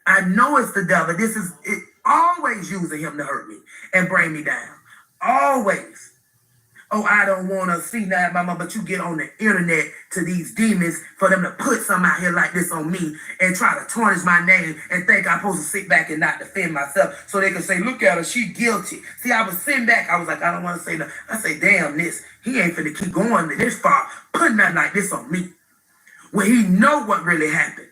I know it's the devil. This is it, always using him to hurt me and bring me down. Always. Oh, I don't want to see that, mama, but you get on the internet to these demons for them to put something out here like this on me and try to tarnish my name and think I'm supposed to sit back and not defend myself so they can say, look at her, she guilty. See, I was sitting back, I was like, I don't want to say that. I say, damn, he ain't finna keep going this far, putting nothing like this on me when he know what really happened.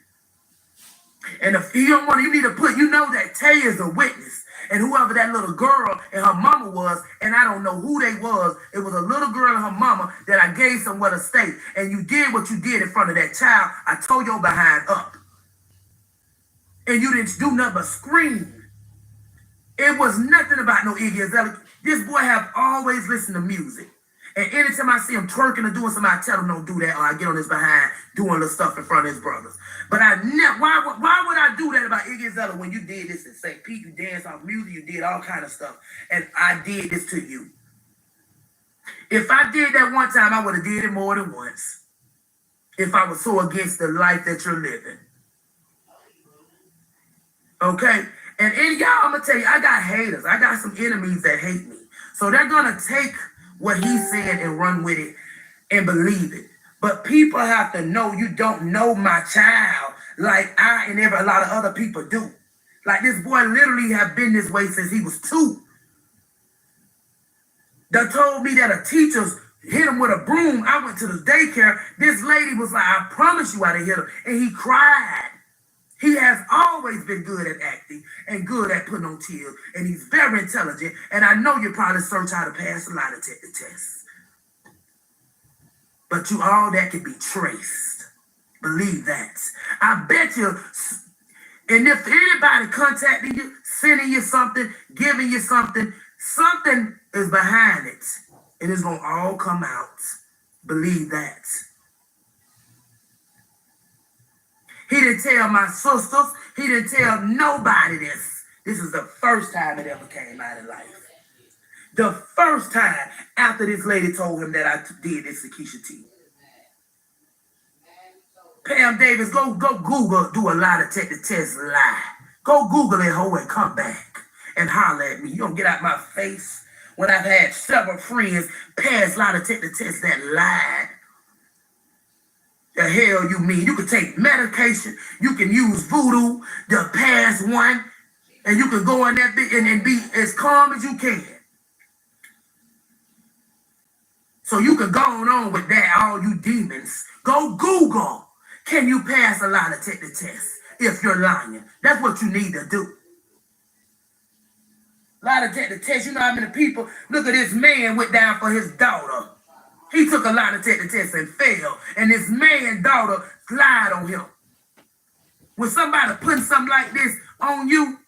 And if you don't want, you need to put, that Tay is a witness. And whoever that little girl and her mama was, and I don't know who they was, it was a little girl and her mama that I gave somewhere to stay. And you did what you did in front of that child. I told your behind up. And you didn't do nothing but scream. It was nothing about no Iggy Azalea. This boy have always listened to music. And anytime I see him twerking or doing something, I tell him don't do that, or I get on his behind doing little stuff in front of his brothers. But I never, why would I do that about Iggy Azalea when you did this in St. Pete? You danced off music, you did all kind of stuff. And I did this to you. If I did that one time, I would have did it more than once. If I was so against the life that you're living. Okay? And y'all, I'm going to tell you, I got haters. I got some enemies that hate me. So they're going to take what he said and run with it and believe it. But people have to know you don't know my child like I and a lot of other people do. Like this boy literally have been this way since he was 2. They told me that a teacher hit him with a broom. I went to the daycare. This lady was like, I promise you I didn't hit him. And he cried. He has always been good at acting and good at putting on tears. And he's very intelligent. And I know you probably search how to pass a lie detector tests. But all that can be traced. Believe that. I bet you. And if anybody contacting you, sending you something, giving you something, something is behind it. And it's going to all come out. Believe that. He didn't tell my sisters. He didn't tell nobody this. This is the first time it ever came out in life. The first time after this lady told him that I did this to Keisha T. Pam Davis, go Google, do a lie detector test lie. Go Google it, hoe, and come back and holler at me. You don't get out my face when I've had several friends pass lie detector tests that lied. The hell you mean? You can take medication. You can use voodoo to pass one. And you can go in that bit and be as calm as you can. So you can go on with that, all you demons. Go Google. Can you pass a lie detector test if you're lying? That's what you need to do. Lie detector test. You know how many people, look at this man went down for his daughter. He took a lie detector test and failed. And his man's daughter lied on him. When somebody putting something like this on you,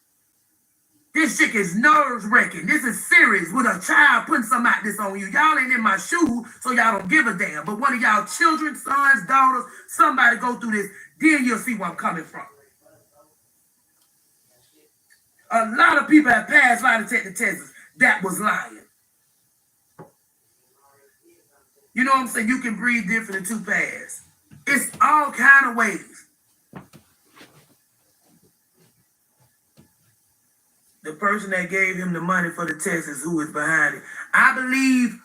this shit is nerve-wracking. This is serious. With a child putting something like this on you. Y'all ain't in my shoes, so y'all don't give a damn. But one of y'all children, sons, daughters, somebody go through this, then you'll see where I'm coming from. A lot of people have passed lie detector tests that was lying. You know what I'm saying? You can breathe different in 2 paths. It's all kind of ways. The person that gave him the money for the test is who is behind it. I believe,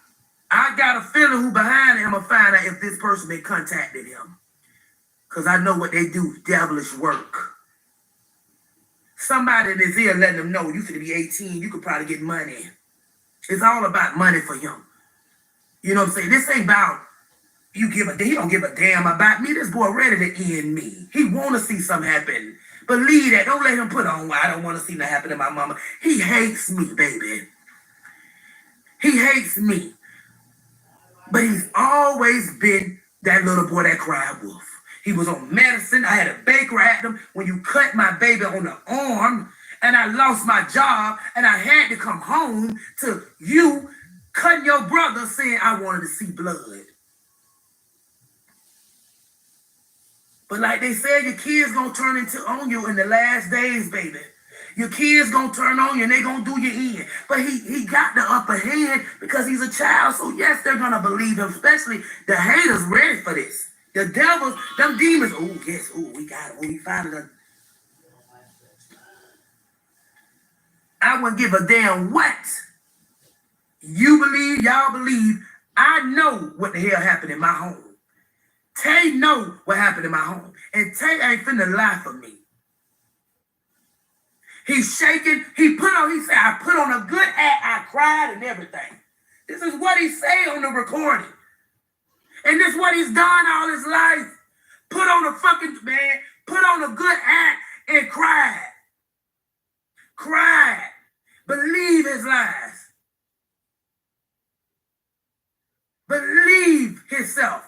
I got a feeling who behind it. I'm going to find out if this person they contacted him. Because I know what they do, devilish work. Somebody in his ear letting them know you could be 18, you could probably get money. It's all about money for him. You know what I'm saying? This ain't about he don't give a damn about me. This boy ready to end me. He want to see something happen. Believe that. Don't let him put on, I don't want to see that happen to my mama. He hates me, baby. He hates me. But he's always been that little boy that cried wolf. He was on medicine. I had a baker at him when you cut my baby on the arm, and I lost my job, and I had to come home to you cutting your brother saying I wanted to see blood. But like they said, your kids gonna turn into on you in the last days, baby. Your kids gonna turn on you and they gonna do you in. But he got the upper hand because he's a child. So yes, they're gonna believe him, especially the haters ready for this. The devils, them demons, oh yes, oh we got it, oh we found it. I wouldn't give a damn what you believe, y'all believe. I know what the hell happened in my home. Tay know what happened in my home. And Tay ain't finna lie for me. He's shaking. He said, I put on a good act. I cried and everything. This is what he said on the recording. And this is what he's done all his life. Put on a good act and cried. Cried. Believe his lies. Believe himself.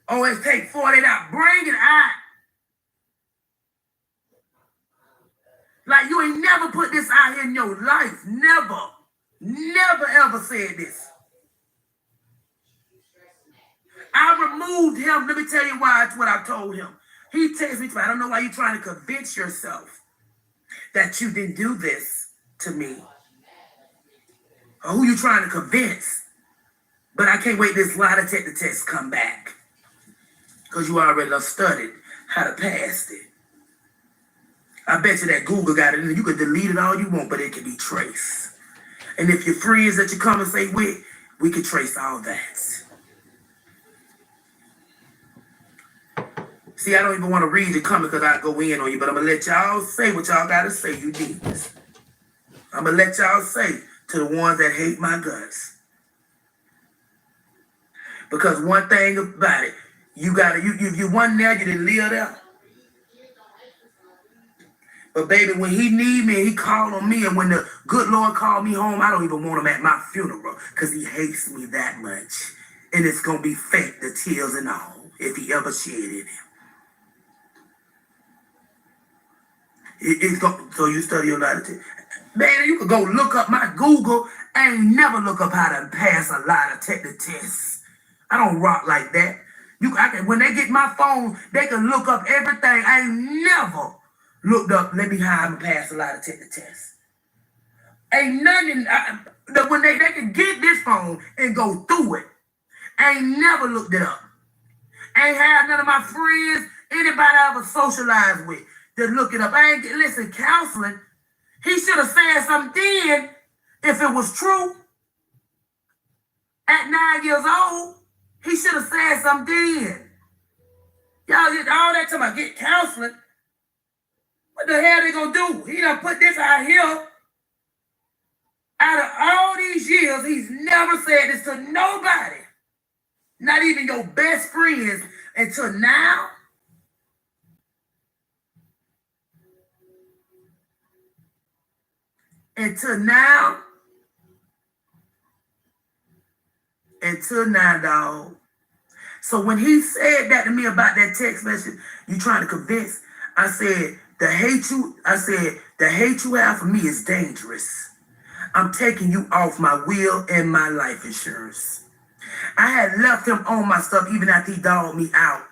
Always take 40 out. Bring it out. Like you ain't never put this out here in your life. Never. Never ever said this. I removed him. Let me tell you why. It's what I told him. He texted me, I don't know why you're trying to convince yourself that you didn't do this to me. Or who you trying to convince. But I can't wait this lie detector test come back. Because you already done studied how to pass it. I bet you that Google got it in. You could delete it all you want, but it can be traced. And if your friends that you come and say with, we can trace all that. See, I don't even want to read the comment because I go in on you, but I'm going to let y'all say what y'all got to say, you demons. I'm going to let y'all say to the ones that hate my guts. Because one thing about it, if you wasn't there, you didn't live there. But baby, when he need me, he called on me. And when the good Lord called me home, I don't even want him at my funeral because he hates me that much. And it's going to be fake, the tears and all, if he ever shed in him. So you study your lie detector. Man, you could go look up my Google. I ain't never look up how to pass a lie detector test. I don't rock like that. When they get my phone, they can look up everything. I ain't never looked up, let me how I'm pass a lie detector test. Ain't nothing, when they can get this phone and go through it. I ain't never looked it up. I ain't had none of my friends, anybody I ever socialized with, to look it up. Listen, counseling, he should have said something then if it was true. At 9 years old, he should have said something then. Y'all get all that time I get counseling. What the hell they gonna do? He done put this out here. Out of all these years, he's never said this to nobody. Not even your best friends until now. Until now, dog. So when he said that to me about that text message, you trying to convince, I said, the hate you have for me is dangerous. I'm taking you off my will and my life insurance. I had left him on my stuff even after he dogged me out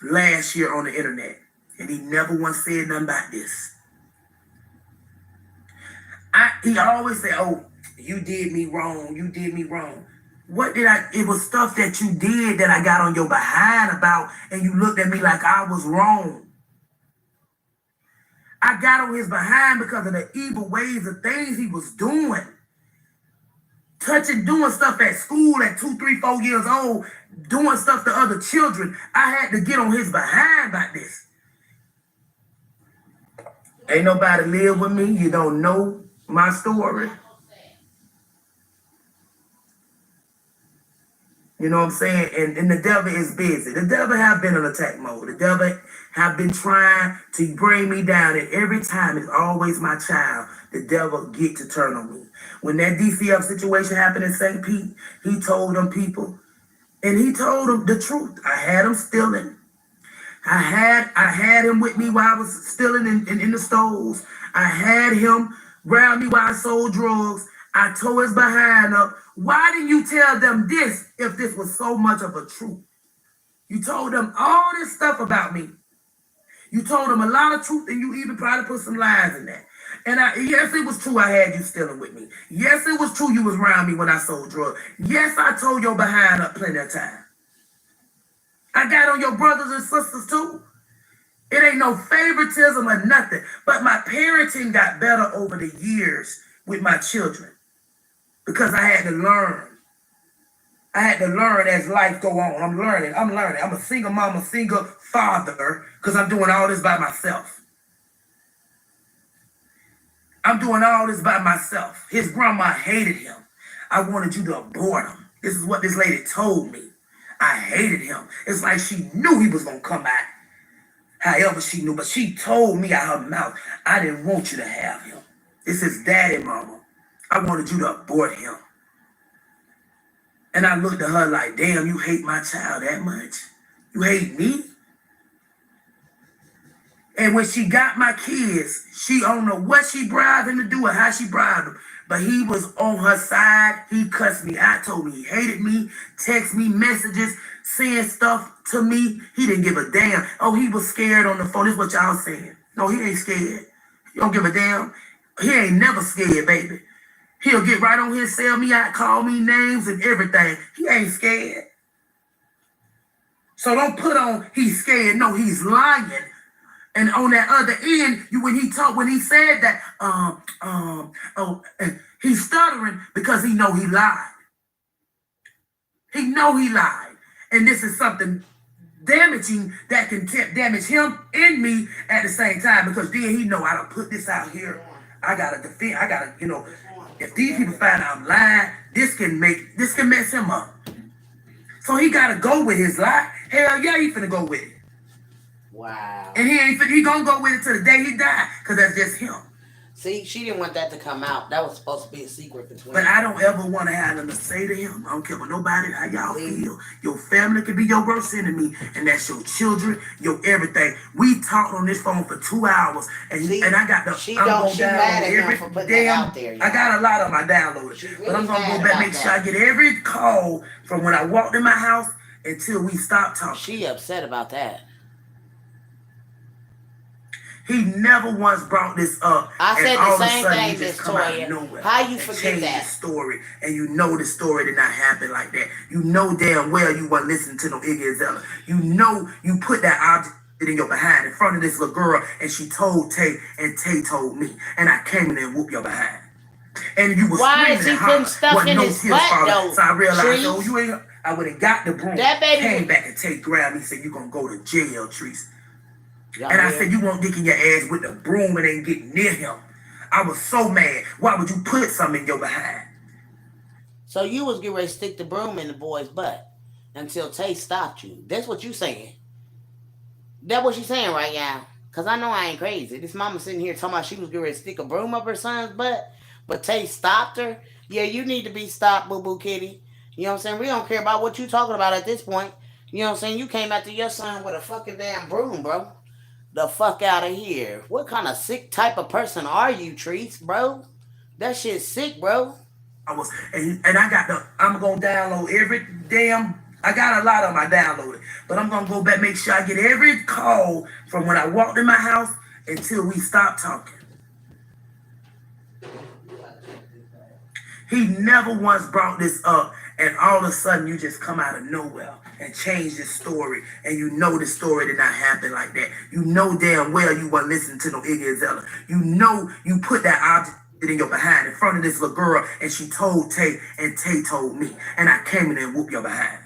last year on the internet. And he never once said nothing about this. He always said, oh, you did me wrong. You did me wrong. It was stuff that you did that I got on your behind about, and you looked at me like I was wrong. I got on his behind because of the evil ways of things he was doing. Doing stuff at school at 2, 3, 4 years old, doing stuff to other children. I had to get on his behind about this. Ain't nobody live with me. You don't know my story. You know what I'm saying? And the devil is busy. The devil have been in attack mode. The devil have been trying to bring me down. And every time it's always my child, the devil get to turn on me. When that DCF situation happened in St. Pete, he told them people, and he told them the truth. I had him stealing. I had him with me while I was stealing in the stores. I had him around me while I sold drugs. I tore his behind up. Why didn't you tell them this if this was so much of a truth? You told them all this stuff about me. You told them a lot of truth, and you even probably put some lies in that. And yes, it was true I had you stealing with me. Yes, it was true you was around me when I sold drugs. Yes, I told your behind up plenty of time. I got on your brothers and sisters too. It ain't no favoritism or nothing. But my parenting got better over the years with my children because I had to learn. I had to learn as life go on. I'm learning. I'm a single mama, single father because I'm doing all this by myself. I'm doing all this by myself. His grandma hated him. I wanted you to abort him. This is what this lady told me. I hated him. It's like she knew he was going to come out. However she knew, but she told me out her mouth, I didn't want you to have him. It's his daddy, mama. I wanted you to abort him. And I looked at her like, damn, you hate my child that much? You hate me? And when she got my kids, she don't know what she bribed him to do or how she bribed him. But he was on her side. He cussed me out, told me he hated me, text me messages, saying stuff to me. He didn't give a damn. Oh, he was scared on the phone. This is what y'all saying. No, he ain't scared. He don't give a damn. He ain't never scared, baby. He'll get right on here, sell me out, call me names and everything. He ain't scared. So don't put on he's scared. No, he's lying. And on that other end, when he said that, he's stuttering because he know he lied. He know he lied. And this is something damaging that can damage him and me at the same time because then he know I done put this out here. I gotta defend, if these people find out I'm lying, this can mess him up. So he gotta go with his lie. Hell yeah, he finna go with it. Wow. And he gonna go with it till the day he die, because that's just him. See, she didn't want that to come out. That was supposed to be a secret between But I don't ever want to have them to say to him, I don't care what nobody, how y'all feel. Your family could be your worst enemy, and that's your children, your everything. We talked on this phone for 2 hours, and I got the, she mad at him for putting that out there. I got a lot of my downloaded. Really, but I'm going to go back, make sure I get every call from when I walked in my house until we stopped talking. She upset about that. He never once brought this up. I said the same thing, Miss Toya. How you forget that? The story, and you know the story did not happen like that. You know damn well you weren't listening to no Iggy Azalea. You know you put that object in your behind in front of this little girl, and she told Tay, and Tay told me, and I came in there and whooped your behind. And you was why is he putting stuff in his butt though? So I realized, oh, you ain't. I would have got the broom. That baby came back and Tay grabbed me and said, "You gonna go to jail, Treese." And I said, you won't dick in your ass with the broom and ain't getting near him. I was so mad. Why would you put something in your behind? So you was getting ready to stick the broom in the boy's butt until Tay stopped you. That's what you saying. That's what you saying right now. Because I know I ain't crazy. This mama sitting here talking about she was getting ready to stick a broom up her son's butt, but Tay stopped her. Yeah, you need to be stopped, boo-boo kitty. You know what I'm saying? We don't care about what you talking about at this point. You know what I'm saying? You came after your son with a fucking damn broom, bro. The fuck out of here. What kind of sick type of person are you, Treese, bro? That shit's sick, bro. And I'm gonna download every damn, I got a lot of my downloaded, but I'm gonna go back, make sure I get every call from when I walked in my house until we stopped talking. He never once brought this up, and all of a sudden you just come out of nowhere and change this story, and you know the story did not happen like that. You know damn well you weren't listening to no Iggy Azalea. You know you put that object in your behind in front of this little girl, and she told Tay, and Tay told me, and I came in there and whooped your behind.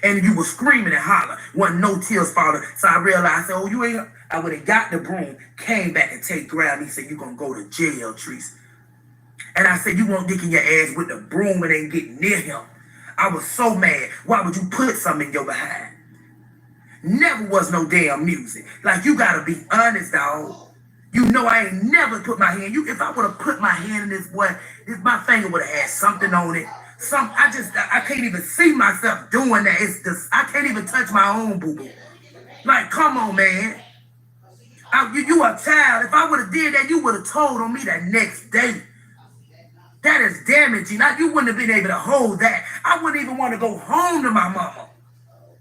And you were screaming and hollering, wasn't no tears falling. So I realized, oh, you ain't. I would have got the broom, came back, and Tay grabbed me and said, you gonna go to jail, Treese. And I said, you won't dick in your ass with the broom and ain't getting near him. I was so mad. Why would you put something in your behind? Never was no damn music. Like, you gotta be honest, dog. You know I ain't never put my hand. If I would have put my hand in this boy, my finger would have had something on it. I can't even see myself doing that. It's just, I can't even touch my own boo boo. Like, come on, man. You a child. If I would have did that, you would have told on me that next day. That is damaging. Like, you wouldn't have been able to hold that. I wouldn't even want to go home to my mama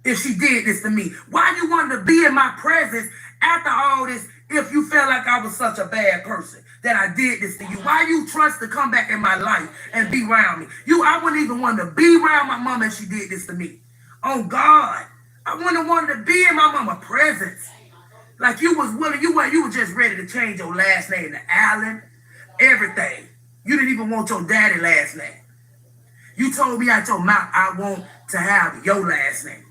if she did this to me. Why you wanted to be in my presence after all this if you felt like I was such a bad person that I did this to you? Why you trust to come back in my life and be around me? I wouldn't even want to be around my mama if she did this to me. Oh God, I wouldn't have wanted to be in my mama's presence. Like, you was willing, you were just ready to change your last name to Allen, everything. You didn't even want your daddy last name. You told me out your mouth, I want to have your last name.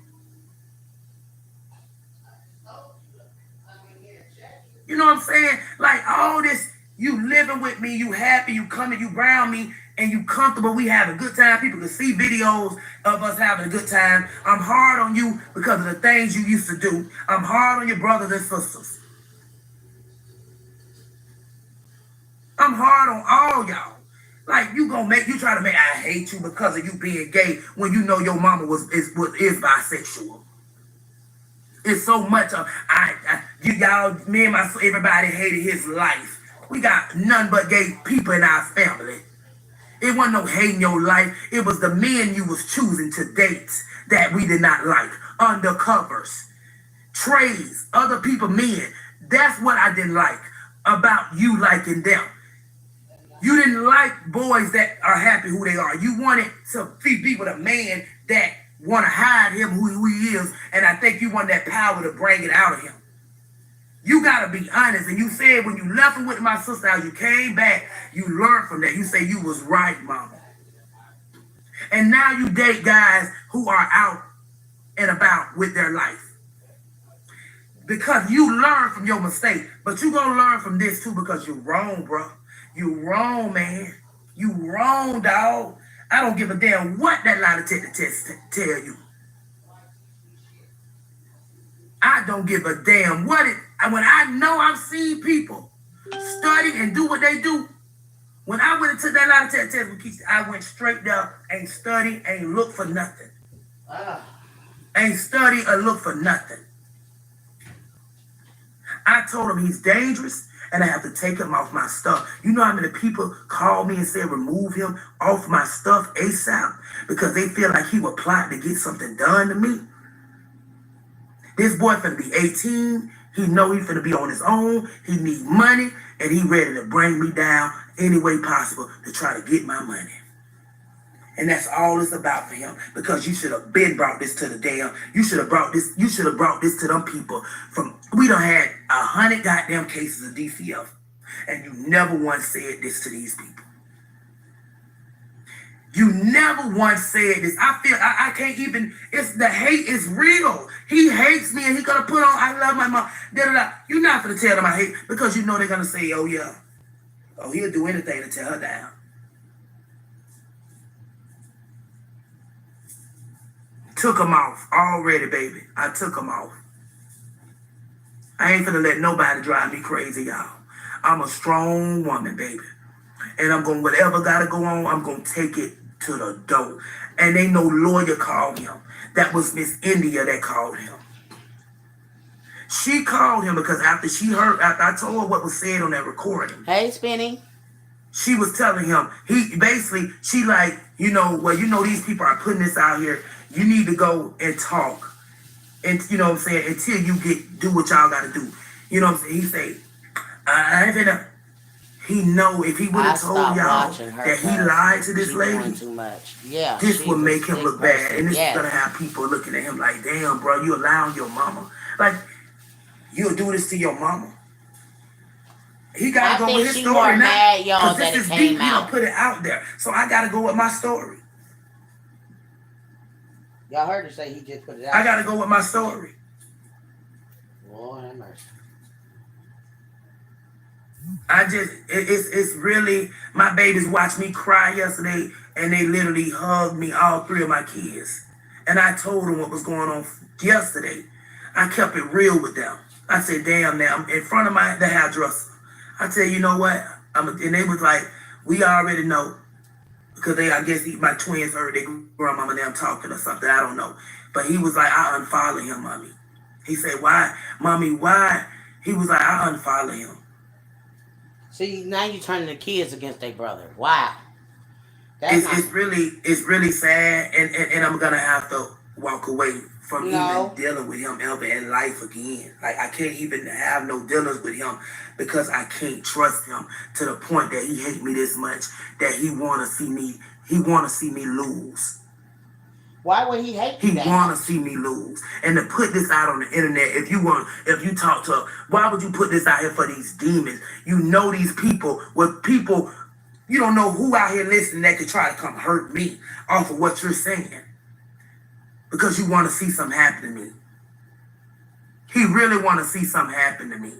You know what I'm saying? Like, all this, you living with me, you happy, you coming, you around me, and you comfortable. We have a good time. People can see videos of us having a good time. I'm hard on you because of the things you used to do. I'm hard on your brothers and sisters. I'm hard on all y'all. Like, you try to make I hate you because of you being gay when you know your mama is bisexual. It's so much of y'all, me and everybody hated his life. We got none but gay people in our family. It wasn't no hating your life. It was the men you was choosing to date that we did not like. Undercovers, trays, other people, men. That's what I didn't like about you liking them. You didn't like boys that are happy who they are. You wanted to be with a man that want to hide him who he is, and I think you want that power to bring it out of him. You got to be honest. And you said when you left with my sister, you came back, you learned from that. You say you was right, mama. And now you date guys who are out and about with their life. Because you learn from your mistake. But you going to learn from this too because you're wrong, bro. You wrong, man. You wrong, dog. I don't give a damn what that lie detector test tell you. I don't give a damn what it. When I know I've seen people study and do what they do. When I went and took that lie detector test with Keisha, I went straight there, ain't study, ain't look for nothing. Ain't study or look for nothing. I told him he's dangerous and I have to take him off my stuff. You know how many people call me and say remove him off my stuff ASAP because they feel like he would plot to get something done to me? This boy finna be 18. He know he finna be on his own. He need money and he ready to bring me down any way possible to try to get my money. And that's all it's about for him. Because you should have been brought this to the damn. You should have brought this to them people. We done had 100 goddamn cases of DCF. And you never once said this to these people. You never once said this. I feel I can't even, the hate is real. He hates me and he gonna put on, I love my mom. Da-da-da. You're not gonna tell them I hate because you know they're gonna say, oh yeah. Oh, he'll do anything to tear her down. Took him off already, baby. I took him off. I ain't finna let nobody drive me crazy, y'all. I'm a strong woman, baby. And I'm gonna, whatever gotta go on, I'm gonna take it to the door. And ain't no lawyer called him. That was Miss India that called him. She called him because after I told her what was said on that recording. Hey, Spinny. She was telling him, she like, these people are putting this out here. You need to go and talk. And you know what I'm saying, until you do what y'all gotta do. You know what I'm saying? He say, I ain't finna. He know if he would have told y'all that he lied to this lady, too much. Yeah, this would make him look bad. And this is gonna have people looking at him like, damn, bro, you allowing your mama. Like, you'll do this to your mama. He gotta go with his story now. Because this is deep, he don't put it out there. So I gotta go with my story. Y'all heard her say he just put it out. I gotta go with my story. Lord have mercy. It's really, my babies watched me cry yesterday and they literally hugged me, all three of my kids. And I told them what was going on yesterday. I kept it real with them. I said, damn, now I'm in front of the hairdresser. I said, you know what? And they was like, we already know. Because I guess my twins heard their grandmama and them talking or something. I don't know. But he was like, I unfollow him, mommy. He said, why? Mommy, why? He was like, I unfollow him. See, now you're turning the kids against their brother. Wow. That's not. It's really sad, and I'm gonna have to walk away from even No. dealing with him ever in life again. Like I can't even have no dealings with him because I can't trust him to the point that he hate me this much that he wanna see me lose. Why would he hate you He that wanna much? see me lose. And to put this out on the internet, if you talk to, why would you put this out here for these demons? You know these people, with people, you don't know who out here listening that could try to come hurt me off of what you're saying. Because you want to see something happen to me. He really want to see something happen to me.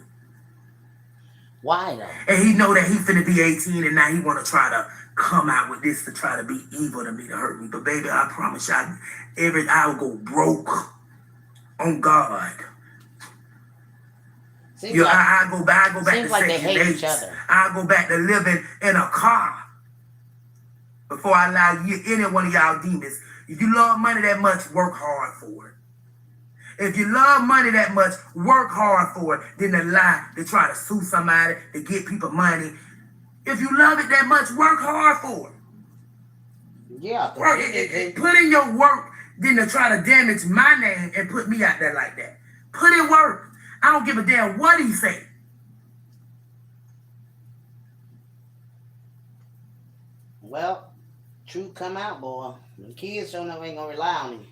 Why though? And he know that he finna be 18 and now he want to try to come out with this to try to be evil to me, to hurt me. But baby, I promise you, I will go broke on God. Seems like, I go back seems to like they Second hate each Dates. other. I go back to living in a car before I allow any one of y'all demons. If you love money that much, work hard for it. If you love money that much, work hard for it. Then to lie, to try to sue somebody, to get people money. If you love it that much, work hard for it. Yeah. Put in your work, then to try to damage my name and put me out there like that. Put in work. I don't give a damn what he say. Well, truth come out, boy. The kids don't know ain't gonna rely on him.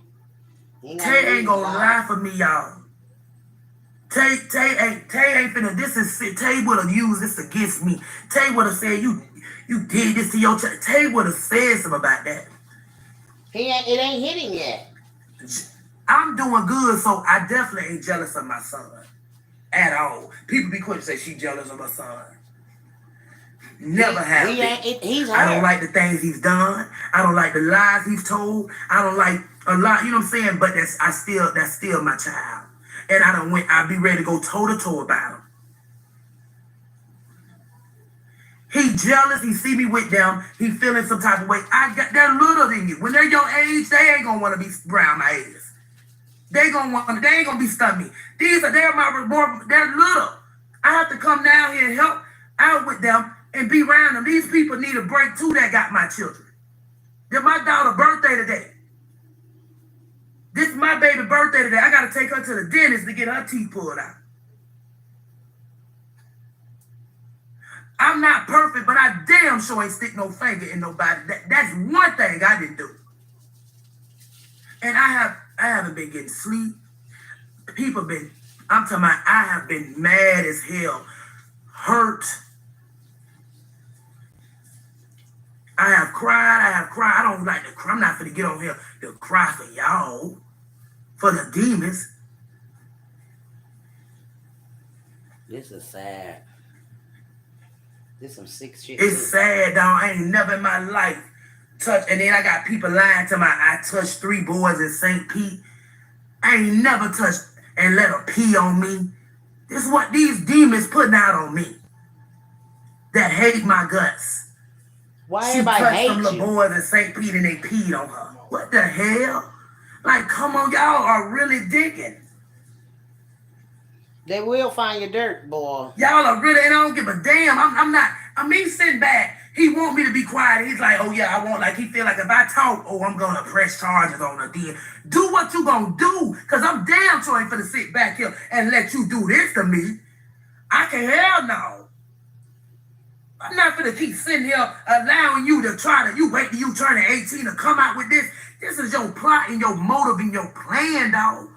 Tay ain't gonna lie for me, y'all. Tay ain't finna. Tay would have used this against me. Tay would have said you did this to your child. Tay would have said something about that. It ain't hit him yet. I'm doing good, so I definitely ain't jealous of my son at all. People be quick to say she jealous of my son. Never have been. I don't like the things he's done. I don't like the lies he's told. I don't like a lot. You know what I'm saying? But that's still my child. And I'll be ready to go toe to toe about him. He jealous. He see me with them. He feeling some type of way. They're little than you. When they're your age, they ain't gonna want to be around my age. They ain't gonna be stunning me. They're little. I have to come down here and help out with them and be around them. These people need a break too that got my children. It's my daughter's birthday today. This is my baby birthday today. I gotta take her to the dentist to get her teeth pulled out. I'm not perfect, but I damn sure ain't stick no finger in nobody. That's one thing I didn't do. And I haven't been getting sleep. I'm talking about, I have been mad as hell, hurt. I have cried. I don't like to cry. I'm not finna get on here to cry for y'all, for the demons. This is sad. This some sick shit. It's sad, dog. I ain't never in my life touched. And then I got people lying to me. I touched 3 boys in St. Pete. I ain't never touched and let her pee on me. This is what these demons putting out on me. That hate my guts. Why She everybody touched hate some little you? boys in St. Pete and they peed on her. What the hell? Like, come on, y'all are really digging. They will find your dirt, boy. Y'all are really, and I don't give a damn. I'm not, sitting back. He want me to be quiet. He's like, oh yeah, I won't. Like, he feel like if I talk, oh, I'm going to press charges on her then. Do what you going to do. Because I'm damn sure ain't finna sit back here and let you do this to me. I can hell no. I'm not finna keep sitting here allowing you to you wait till you turn 18 to come out with this. This is your plot and your motive and your plan, dog.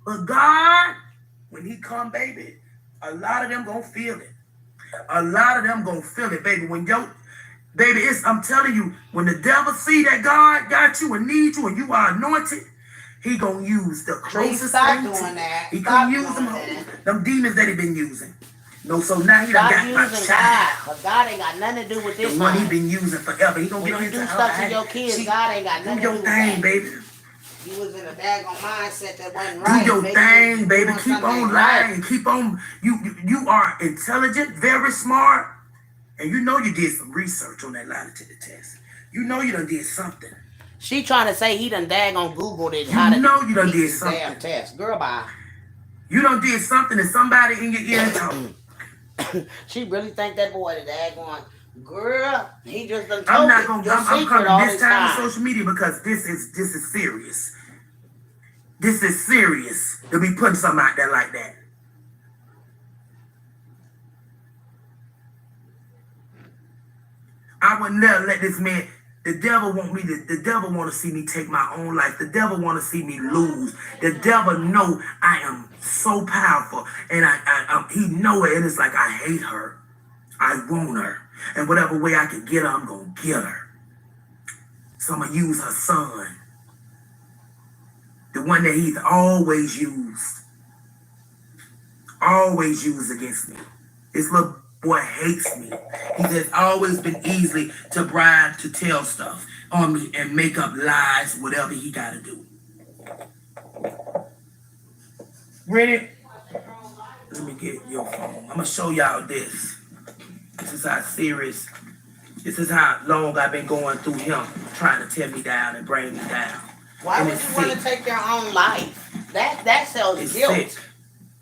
But God, when he come, baby, a lot of them gonna feel it. A lot of them gonna feel it, baby. I'm telling you, when the devil see that God got you and need you and you are anointed, he gonna use the closest Stop thing doing that. He Stop gonna use doing that. them demons that he been using. No, so now he done Stop got my using child. God, because God ain't got nothing to do with The this, one he honey. been using forever. He gonna get When on you his do time. stuff to your kids, God ain't got Do nothing to your do with thing, that. baby. You was in a daggone mindset that wasn't Do right. your Maybe thing, you baby. doing Keep something on ain't right. lying. Keep on. You are intelligent, very smart, and you know you did some research on that lie detector test. You know you done did something. She trying to say he done daggone Googled it, You how to know you done beat did this damn something. test. Girl, bye. You done did something that somebody in your ear talk. She really think that boy the daggone girl. He just done I'm told not you gonna. your I'm secret coming all this this time on time. social media because this is serious. This is serious to be putting something out there like that. I would never let this man. The devil want me to. The devil want to see me take my own life. The devil want to see me lose. The devil know I am so powerful, and he know it. And it's like I hate her. I want her, and whatever way I can get her, I'm gonna get her. So I'm gonna use her son, the one that he's always used against me. This little boy hates me. He has always been easily to bribe to tell stuff on me and make up lies, whatever he gotta do. Ready? Let me get your phone. I'm gonna show y'all this. This is how serious. This is how long I've been going through him, trying to tear me down and bring me down. Why And would it's you want sick. to take your own life? That shows It's guilt. sick.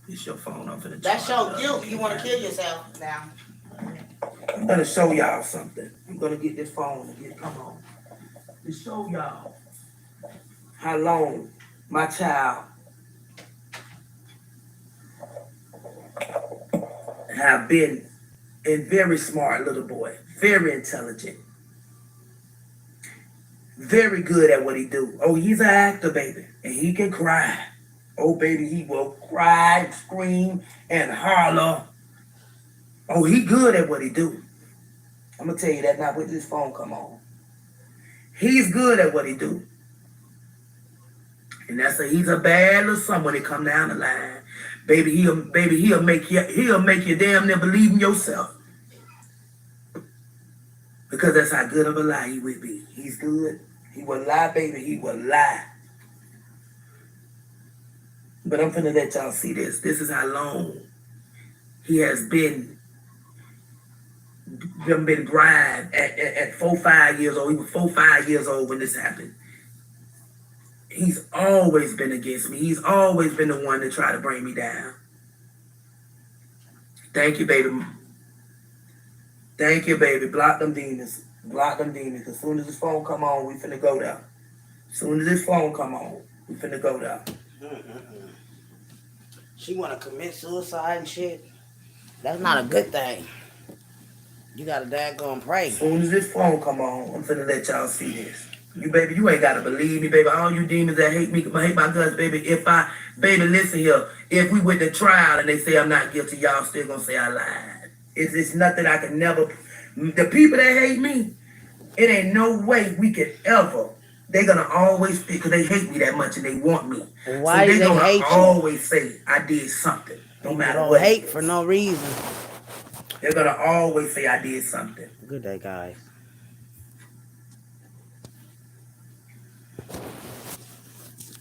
It's your phone off in the That charge. shows guilt. You want to kill yourself now. I'm gonna show y'all something. I'm gonna get this phone and come on. To show y'all how long my child have been a very smart little boy, very intelligent, very good at what he do. Oh, he's an actor, baby, and he can cry. Oh, baby, he will cry, scream, and holler. Oh, he good at what he do. I'm gonna tell you that now with this phone come on. He's good at what he do. And he's a bad little son when it come down the line. He'll make you damn near believe in yourself. Because that's how good of a lie he would be. He's good. He will lie, baby. He will lie. But I'm finna let y'all see this. This is how long he has been bribed at 4, 5 years old. He was 4, 5 years old when this happened. He's always been against me. He's always been the one to try to bring me down. Thank you, baby. Thank you, baby. Block them demons. Block them demons. As soon as this phone come on, we finna go there. As soon as this phone come on, we finna go there. She want to commit suicide and shit. That's not a good thing. You gotta daggone pray. As soon as this phone come on, I'm finna let y'all see this. You ain't gotta believe me, baby. All you demons that hate me, hate my guts, baby. Baby, listen here. If we went to trial and they say I'm not guilty, y'all still gonna say I lied. It's nothing I can never. The people that hate me, it ain't no way we could ever. They're gonna always, because they hate me that much and they want me. Why so do they're they gonna hate you? always say I did something, no People matter don't what. hate for no reason. They're gonna always say I did something. Good day, guys.